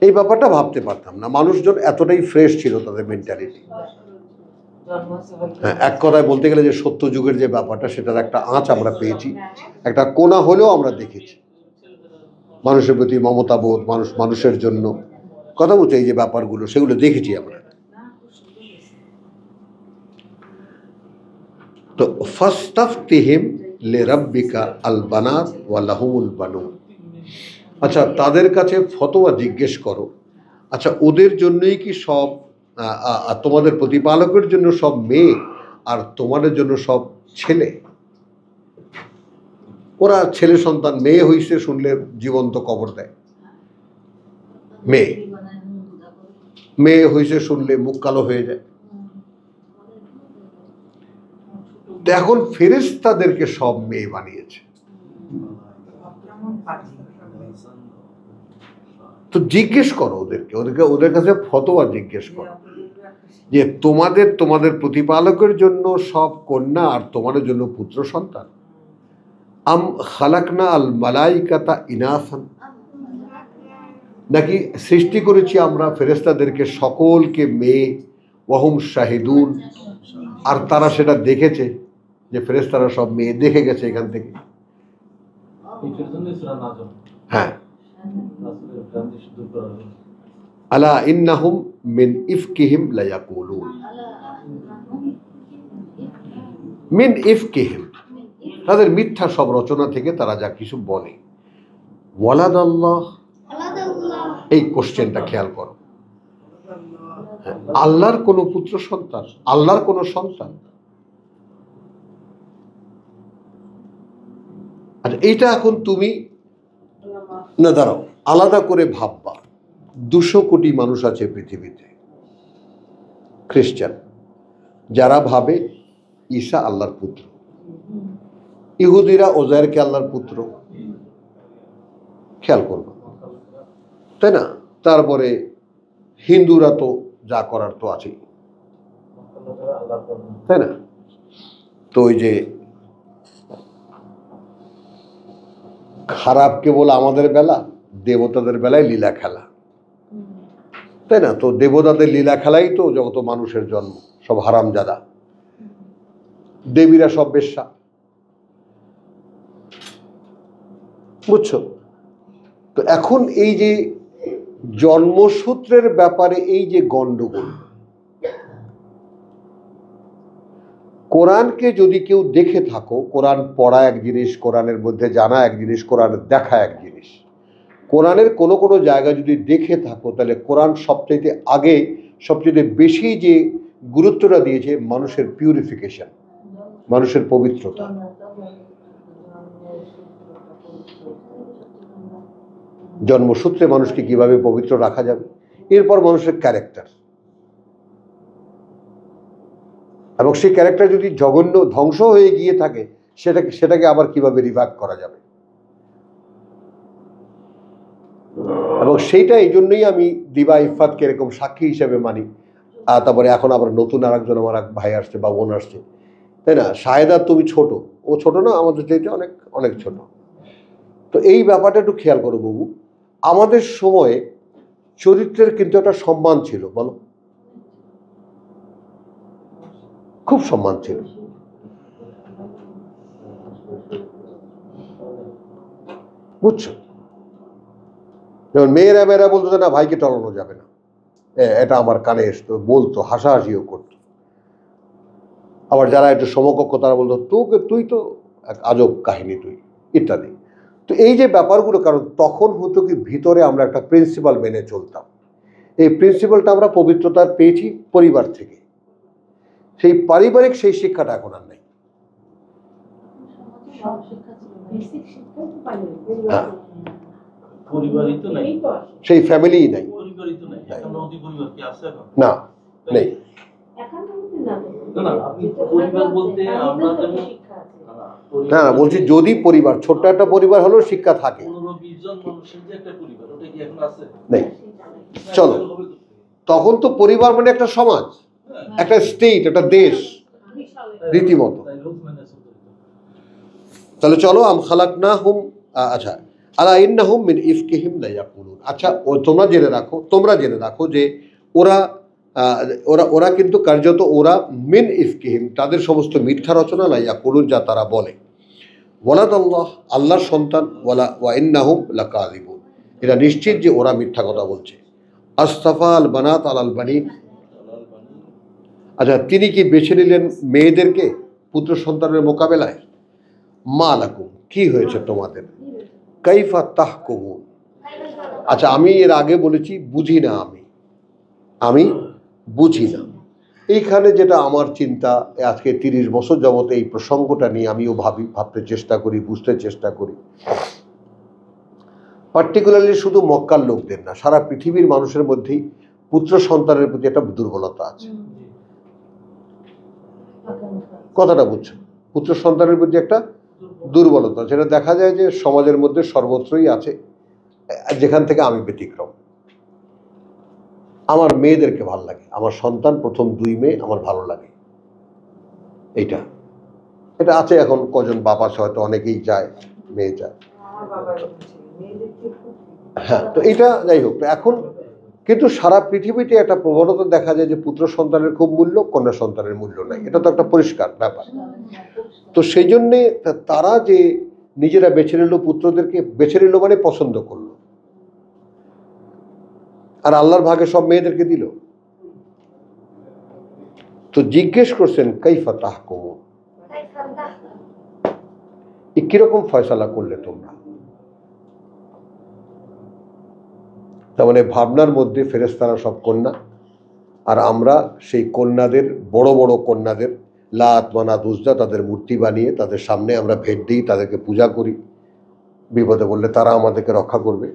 এই ব্যাপারটা ভাবতে পারতাম না। মানুষজন এতটাই ফ্রেশ ছিল তাদের মেন্টালিটি। হ্যাঁ, এক কথায় বলতে গেলে যে সত্য যুগের যে ব্যাপারটা, সেটার একটা আঁচ আমরা পেয়েছি, একটা কোণা হলেও আমরা দেখেছি। মানুষের প্রতি মমতাবোধ, মানুষের জন্য কথা বলছে, এই যে ব্যাপারগুলো, সেগুলো দেখেছি আমরা। তো ফাস্তাফতিহিম লিরাব্বিকা আল বানাত ওয়া লাহুমুল বানুন। আচ্ছা, তাদের কাছে ফতোয়া জিজ্ঞেস করো, আচ্ছা ওদের জন্যই কি সব, তোমাদের প্রতিপালকের জন্য সব মেয়ে আর তোমাদের জন্য সব ছেলে? ওরা ছেলে সন্তান, মেয়ে হইছে শুনলে জীবন্ত কবর দেয়। মেয়ে হইছে শুনলে মুখ কালো হয়ে যায়। এখন ফেরেশতাদেরকে সব মেয়ে বানিয়েছে। তো জিজ্ঞেস করো ওদের কাছে ফতোয়া জিজ্ঞেস করো যে তোমাদের প্রতিপালকের জন্য সব কন্যা আর তোমাদের জন্য পুত্র সন্তান। আম খালাকনা আল মালাইকাতা ইনাসান, নাকি সৃষ্টি করেছি আমরা ফেরেশতাদেরকে সকলকে মেয়ে, ওয়াহুম শাহিদুন, আর তারা সেটা দেখেছে, যে ফেরেশতারা সব মেয়ে দেখে গেছে এখান থেকে। হ্যাঁ, আলা ইন্নাহুম মিন ইফকিহিম লায়াকুলুন, মিন ইফকিহিম, তাদের মিথ্যা সব রচনা থেকে তারা যা কিছু বলে। ওয়ালাদাল্লাহ, এই কোশ্চেনটা খেয়াল করো। আল্লাহর কোনো পুত্র সন্তান, আল্লাহর কোনো সন্তান? আর এইটা এখন তুমি না দাঁড়াও, আলাদা করে ভাববা। 200 কোটি মানুষ আছে পৃথিবীতে খ্রিস্টান, যারা ভাবে ঈসা আল্লাহর পুত্র। ইহুদিরা ওজায়েরকে আল্লাহর পুত্র, খেয়াল করবা, তাই না? তারপরে হিন্দুরা তো যা করার তো আছেই। অন্যতম আল্লাহর কর্ম। তাই না? তো ওই যে খারাপ কেবল আমাদের বেলা, দেবতাদের বেলায় লীলা খেলা, তাই না? তো দেবতাদের লীলা খেলাই তো যত মানুষের জন্ম, সব হারামজাদা, দেবীরা সব বেশ্যা, বুঝছো? তো এখন এই যে জন্মসূত্রের ব্যাপারে এই যে গন্ডগোল, কোরআনকে যদি কেউ দেখে থাকো, কোরআন পড়া এক জিনিস, কোরআনের মধ্যে জানা এক জিনিস, কোরআন দেখা এক জিনিস। কোরআনের কোনো কোনো জায়গা যদি দেখে থাকো, তাহলে কোরআন সবচাইতে আগে সবচেয়ে বেশি যে গুরুত্বটা দিয়েছে মানুষের পিউরিফিকেশন, মানুষের পবিত্রতা। জন্মসূত্রে মানুষকে কিভাবে পবিত্র রাখা যাবে, এরপর মানুষের ক্যারেক্টার, এবং সেই ক্যারেক্টার যদি জঘন্য ধ্বংস হয়ে গিয়ে থাকে, সেটাকে আবার কিভাবে রিভাইভ করা যাবে। এবং সেইটা এই জন্যই আমি দিবা ইফাতকে এরকম সাক্ষী হিসেবে মানি। তারপরে এখন আবার নতুন আরেকজন আমার এক ভাই আসছে বা বোন আসছে, তাই না? শাহেদা তুমি ছোট, ও ছোট না, আমাদের চাইতে অনেক অনেক ছোট। তো এই ব্যাপারটা একটু খেয়াল করো বাবু, আমাদের সময়ে চরিত্রের কিন্তু একটা সম্মান ছিল, বলো, খুব সম্মান ছিল। বুঝছো? যেমন মেয়েরা বলতো না ভাইকে টলানো যাবে না, এটা আমার কানে এসতো, বলতো, হাসাহাসিও করতো। আবার যারা একটু সমকক্ষ তারা বলতো তুই তো এক আজব কাহিনী, তুই, ইত্যাদি। তো এই যে ব্যাপারগুলো, কারণ তখন হতো কি, ভিতরে আমরা একটা প্রিন্সিপাল মেনে চলতাম। এই প্রিন্সিপালটা আমরা পবিত্রতার পেয়েছি পরিবার থেকে, সেই পারিবারিক সেই শিক্ষাটা এখন আর নেই। হ্যাঁ, পরিবারই তো নাই, সেই ফ্যামিলিই নাই, পরিবারই তো নাই। এখন নদী পরিবার কি আছে এখন? না, নেই। না না, আপনি পরিবার বলতে আমরা যেমন না না, বলছি যদি পরিবার, ছোট্ট একটা পরিবার হলেও শিক্ষা থাকে, 15-20 জন মানুষের যে একটা পরিবার, ওটা কি এখন আছে? নেই। চলো, তখন তো পরিবার মানে একটা সমাজ, একটা স্টেট, একটা দেশ রীতিমতো। তাই রুলস মেনে চলতে হতো। তাহলে চলো, আম খালাকনাহুম, আচ্ছা, আলা ইন্নাহুম মিন ইফকিহিম লা ইয়াকুলুন। আচ্ছা, তোমরা জেনে রাখো যে ওরা ওরা ওরা কিন্তু কার্যত ওরা মিন ইফকিহিম, তাদের সমস্ত মিথ্যা রচনা লা ইয়াকুলুন, যা তারা বলে। ওয়ালাদাল্লাহ, আল্লাহর সন্তান, ওয়া ইন্নাহুম লাকাযিবুন, এটা নিশ্চিত যে ওরা মিথ্যা কথা বলছে। আস্তাফা আল বানাত আলাল বানিন, আচ্ছা, তিনি কি বেছে নিলেন মেয়েদেরকে পুত্র সন্তানের মোকাবেলায়? মা লাকুম, কি হয়েছে তোমাদের? কাইফা তাহকুমুন, আচ্ছা, আমি এর আগে বলেছি বুঝি না, আমি বুঝি না। এইখানে যেটা আমার চিন্তা, আজকে 30 বছর যাবত এই প্রসঙ্গটা নিয়ে আমিও ভাবতে চেষ্টা করি, বুঝতে চেষ্টা করি। পার্টিকুলারলি শুধু মক্কার লোকদের না, সারা পৃথিবীর মানুষের মধ্যেই পুত্র সন্তানের প্রতি একটা দুর্বলতা আছে। কথাটা বুঝছো? পুত্র সন্তানের প্রতি একটা দুর্বলতা, যেটা দেখা যায় যে সমাজের মধ্যে সর্বত্রই আছে, যেখান থেকে আমি ব্যতিক্রম। আমার মেয়েদেরকে ভালো লাগে, আমার সন্তান প্রথম 2 মেয়ে আমার ভালো লাগে, এটা আছে। এখন কজন বাবা হয়তো অনেকেই যায়, মেয়ে যায়, হ্যাঁ। তো এটা যাই হোক, এখন কিন্তু সারা পৃথিবীতে একটা প্রবণতা দেখা যায় যে পুত্র সন্তানের খুব মূল্য, কন্যা সন্তানের মূল্য নাই, এটা তো একটা পরিষ্কার ব্যাপার। তো সেই জন্যে তারা যে নিজেরা বেছে নিল, পুত্রদেরকে বেছে নিল মানে পছন্দ করলো, আর আল্লাহর ভাগে সব মেয়েদেরকে দিল। তো জিজ্ঞেস করছেন কাইফা তাহকুমুন, কিরকম ফয়সালা করলে তোমরা? তার মানে ভাবনার মধ্যে ফেরেশতারা সব কন্যা, আর আমরা সেই কন্যাদের, বড় বড় কন্যাদের, লাত, মানাত, উজ্জা, তাদের মূর্তি বানিয়ে তাদের সামনে আমরা ভেট দিই, তাদেরকে পূজা করি। বিপদে বললে তারা আমাদেরকে রক্ষা করবে,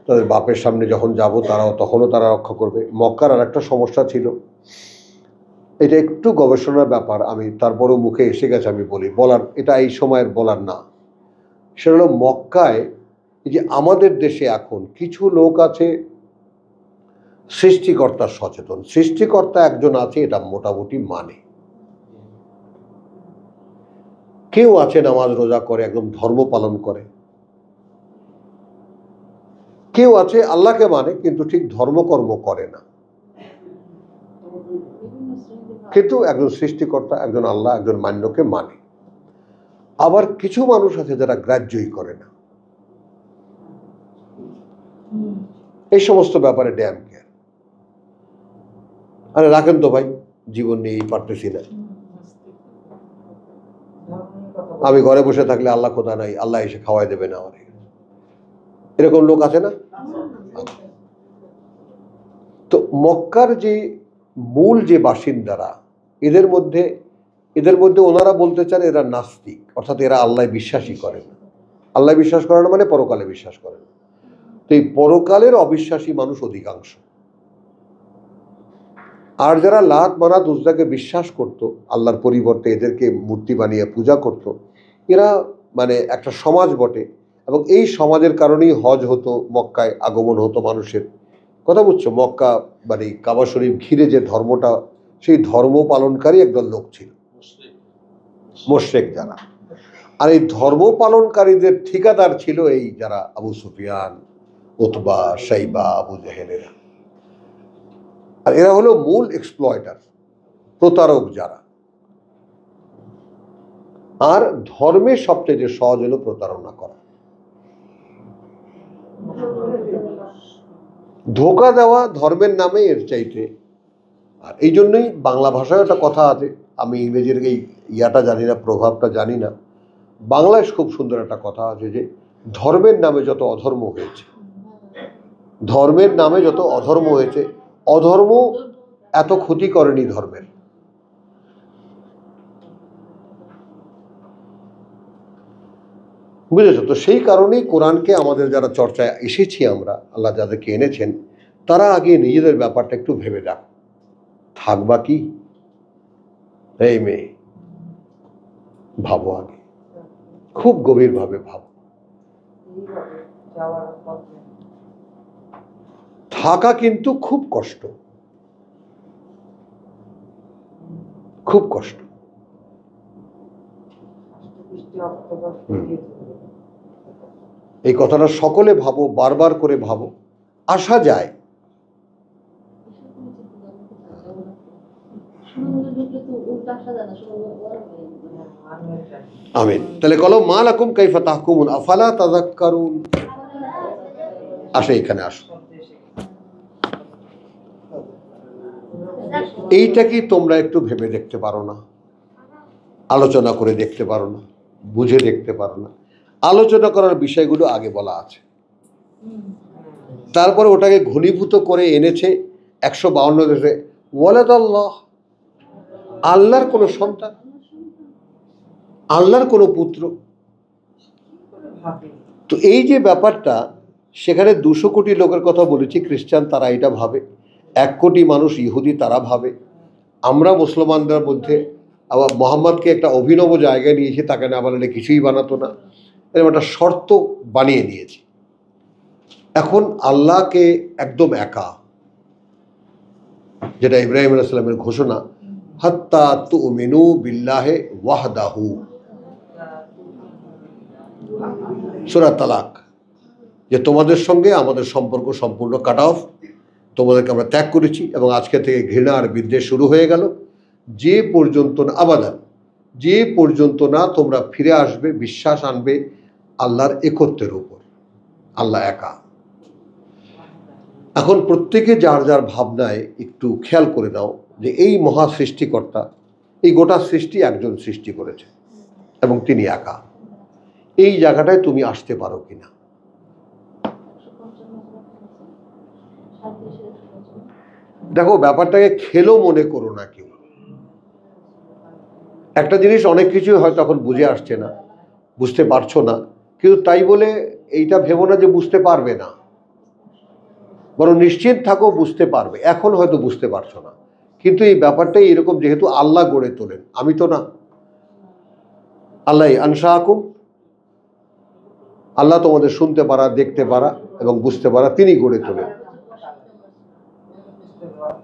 তাদের বাপের সামনে যখন যাব তখনও তারা রক্ষা করবে। মক্কার আর একটা সমস্যা ছিল, এটা একটু গবেষণার ব্যাপার, আমি তারপরেও মুখে এসে গেছে, আমি বলার, এটা এই সময়ের বলার না। সেটা হলো মক্কায়, এই যে আমাদের দেশে এখন কিছু লোক আছে সৃষ্টিকর্তা সচেতন, সৃষ্টিকর্তা একজন আছে এটা মোটামুটি মানে। কেউ আছে নামাজ রোজা করে, একদম ধর্ম পালন করে, কেউ আছে আল্লাহকে মানে কিন্তু ঠিক ধর্মকর্ম করে না, কিন্তু একজন সৃষ্টিকর্তা, একজন আল্লাহ, একজন মান্যকে মানে। আবার কিছু মানুষ আছে যারা গ্রাহ্যই করে না, এই সমস্ত ব্যাপারে ড্যাম কেয়ার। আরে রাখেন তো ভাই, জীবন নিয়েই পারতেছি না, আমি ঘরে বসে থাকলে আল্লাহ খোদা নাই, আল্লাহ এসে খাওয়াই দেবে না আমার, এরকম লোক আছে না? তো মক্কার যে মূল যে বাসিন্দারা, এদের মধ্যে ওনারা বলতে চান এরা নাস্তিক, অর্থাৎ এরা আল্লাহ বিশ্বাসই করে না। আল্লাহ বিশ্বাস করে না মানে পরকালে বিশ্বাস করে না। তো এই পরকালের অবিশ্বাসী মানুষ অধিকাংশ। আর যারা লাত মানাত উজ্জাকে বিশ্বাস করত, আল্লাহর পরিবর্তে এদেরকে মূর্তি বানিয়ে পূজা করত, এরা মানে একটা সমাজ বটে, এবং এই সমাজের কারণেই হজ হতো, মক্কায় আগমন হতো মানুষের। কথা বুঝছো? মক্কা মানে কাবা শরীফ ঘিরে যে ধর্মটা, সেই ধর্ম পালনকারী একদল লোক ছিল মুশরিক যারা। আর এই ধর্ম পালনকারীদের ঠিকাদার ছিল এই যারা আবু সুফিয়ান, উতবা, শাইবা, আবু জেহেলেরা। আর এরা হলো মূল এক্সপ্লয়টার, প্রতারক যারা। আর ধর্মের সবচেয়ে সহজ হলো প্রতারণা করা, ধোঁকা দেওয়া ধর্মের নামে এর চাইতে। আর এই জন্যই বাংলা ভাষায় একটা কথা আছে, আমি ইংরেজির এই ইয়াটা জানি না, প্রভাবটা জানি না, বাংলায় খুব সুন্দর একটা কথা আছে যে ধর্মের নামে যত অধর্ম হয়েছে, ধর্মের নামে যত অধর্ম হয়েছে, অধর্ম এত ক্ষতি করেনি ধর্মের। বুঝেছো? তো সেই কারণেই কোরআনকে আমাদের যারা চর্চায় এসেছি আমরা, আল্লাহ যাদেরকে এনেছেন, তারা আগে নিজেদের ব্যাপারটা একটু ভেবে দেখো, থাকবা কি? এই মেয়ে, ভাবো আগে, খুব গভীরভাবে ভাবো। থাকা কিন্তু খুব কষ্ট, খুব কষ্ট। এই কথাটা সকলে ভাবো, বারবার করে ভাবো, আসা যায়। আমিন। তাহলে কলো মা লাকুম কাইফা তাহকুমুন আফালা তাযাক্কারুন। আসো এখানে, আসো। এইটা কি তোমরা একটু ভেবে দেখতে পারো না? আলোচনা করে দেখতে পারো না? বুঝে দেখতে পারো না? আলোচনা করার বিষয়গুলো আগে বলা আছে, তারপরে ওটাকে ঘনীভূত করে এনেছে 152 দেশে ওয়ালাদাল্লাহ, আল্লাহর কোনো সন্তান, আল্লাহর কোনো পুত্র। তো এই যে ব্যাপারটা, সেখানে 200 কোটি লোকের কথা বলেছি, খ্রিস্টান তারা এটা ভাবে, 1 কোটি মানুষ ইহুদি তারা ভাবে, আমরা মুসলমানদের মধ্যে আবার মোহাম্মদকে একটা অভিনব জায়গায় নিয়েছি, তাকে না বানালে কিছুই বানাতো না, এরকম একটা শর্ত বানিয়ে দিয়েছি। এখন আল্লাহকে একদম একা, যেটা ইব্রাহিম আলাইহিস সালামের ঘোষণা, হাত্তা তুমিনু বিল্লাহি ওয়াহদাহু, সূরা তালাক, যে তোমাদের সঙ্গে আমাদের সম্পর্ক সম্পূর্ণ কাট অফ, তোমাদেরকে আমরা ত্যাগ করেছি, এবং আজকে থেকে ঘৃণা আর বিদ্বেষ শুরু হয়ে গেল, যে পর্যন্ত না আবাদান, যে পর্যন্ত না তোমরা ফিরে আসবে, বিশ্বাস আনবে আল্লাহর একত্বের উপর, আল্লাহ একা। এখন প্রত্যেকে যার যার ভাবনায় একটু খেয়াল করে দাও যে এই মহা সৃষ্টিকর্তা, এই গোটা সৃষ্টি একজন সৃষ্টি করেছে এবং তিনি একা। এই জায়গাটায় তুমি আসতে পারো কিনা? দেখো, ব্যাপারটাকে খেলো মনে করো না কেউ। একটা জিনিস অনেক কিছুই হয়তো এখন বুঝে আসছে না, বুঝতে পারছো না, কিন্তু তাই বলে এইটা ভেবো না যে বুঝতে পারবে না, বরং নিশ্চিত থাকো বুঝতে পারবে। এখন হয়তো বুঝতে পারছো না, কিন্তু এই ব্যাপারটাই এরকম, যেহেতু আল্লাহ গড়ে তোলেন, আমি তো না। আল্লাহ আনশাআকুম, আল্লাহ তোমাদের শুনতে পারা, দেখতে পারা এবং বুঝতে পারা তিনি গড়ে তোলেন।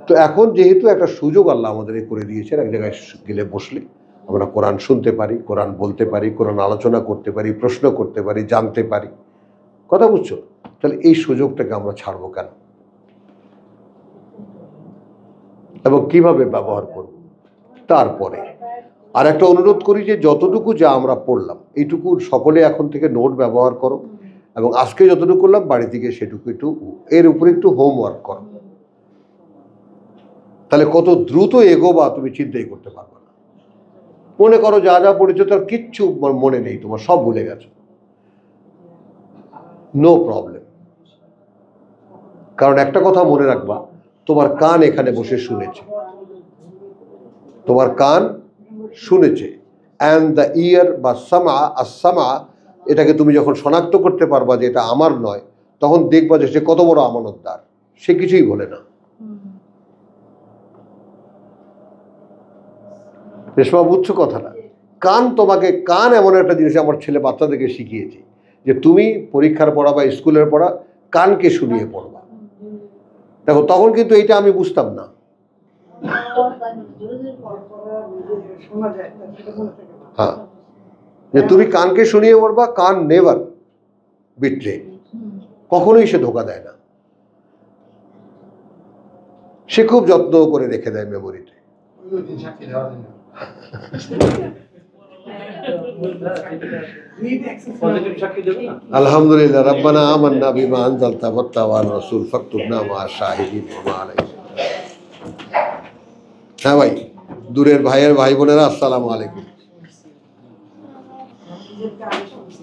তো এখন যেহেতু একটা সুযোগ আল্লাহ আমাদের করে দিয়েছেন, এক জায়গায় গেলে বসলে আমরা কোরআন শুনতে পারি, কোরআন বলতে পারি, কোরআন আলোচনা করতে পারি, প্রশ্ন করতে পারি, জানতে পারি, কথা বুঝছো? তাহলে এই সুযোগটাকে আমরা ছাড়বো কেন এবং কিভাবে ব্যবহার করব? তারপরে আর একটা অনুরোধ করি যে যতটুকু যা আমরা পড়লাম এইটুকু সকলে এখন থেকে নোট ব্যবহার করো, এবং আজকে যতটুকু করলাম বাড়ি থেকে সেটুকু একটু এর উপরে একটু হোমওয়ার্ক করো, তাহলে কত দ্রুত এগোবা তুমি চিন্তাই করতে পারবে না। মনে করো যা যা পড়েছো তার কিচ্ছু মনে নেই, তোমার সব ভুলে গেছো, নো প্রবলেম। কারণ একটা কথা মনে রাখবা, তোমার কান এখানে বসে শুনেছে, তোমার কান শুনেছে, অ্যান্ড দ্য ইয়ার বা সামা এটাকে তুমি যখন শনাক্ত করতে পারবা যে এটা আমার নয়, তখন দেখবা যে সে কত বড় আমানতদার, সে কিছুই বলে না। রেশমা বুঝছো কথাটা? কান তোমাকে, কান এমন একটা জিনিস আমার ছেলে বাচ্চাদেরকে শিখিয়েছে যে তুমি পরীক্ষার পড়া বা স্কুলের পড়া কানকে শুনিয়ে পড়বা। দেখো তখন কিন্তু এইটা আমি বুঝতাম না, শোনা যায় সেটা মনে থাকে না। হ্যাঁ, যে তুমি কানকে শুনিয়ে পড়বা। কান নেভার বিট্রে, কখনোই সে ধোকা দেয় না, সে খুব যত্ন করে রেখে দেয় মেমোরিতে। ওই দিন সাক্ষী দেওয়া যায় না। Need access পজিটিভ সাক্ষী দেবে না? আলহামদুলিল্লাহ, রাব্বানা আমান্না বিমা আনজালতা ওয়াত্তাবা'আর রাসূল ফাকতুবনা মা শাহিদিন ওয়া মা আলাইহিম। হ্যাঁ ভাই, দূরের ভাইয়ের ভাই বোনেরা, আসসালামু আলাইকুম। নিজেরকে আগে শুনছি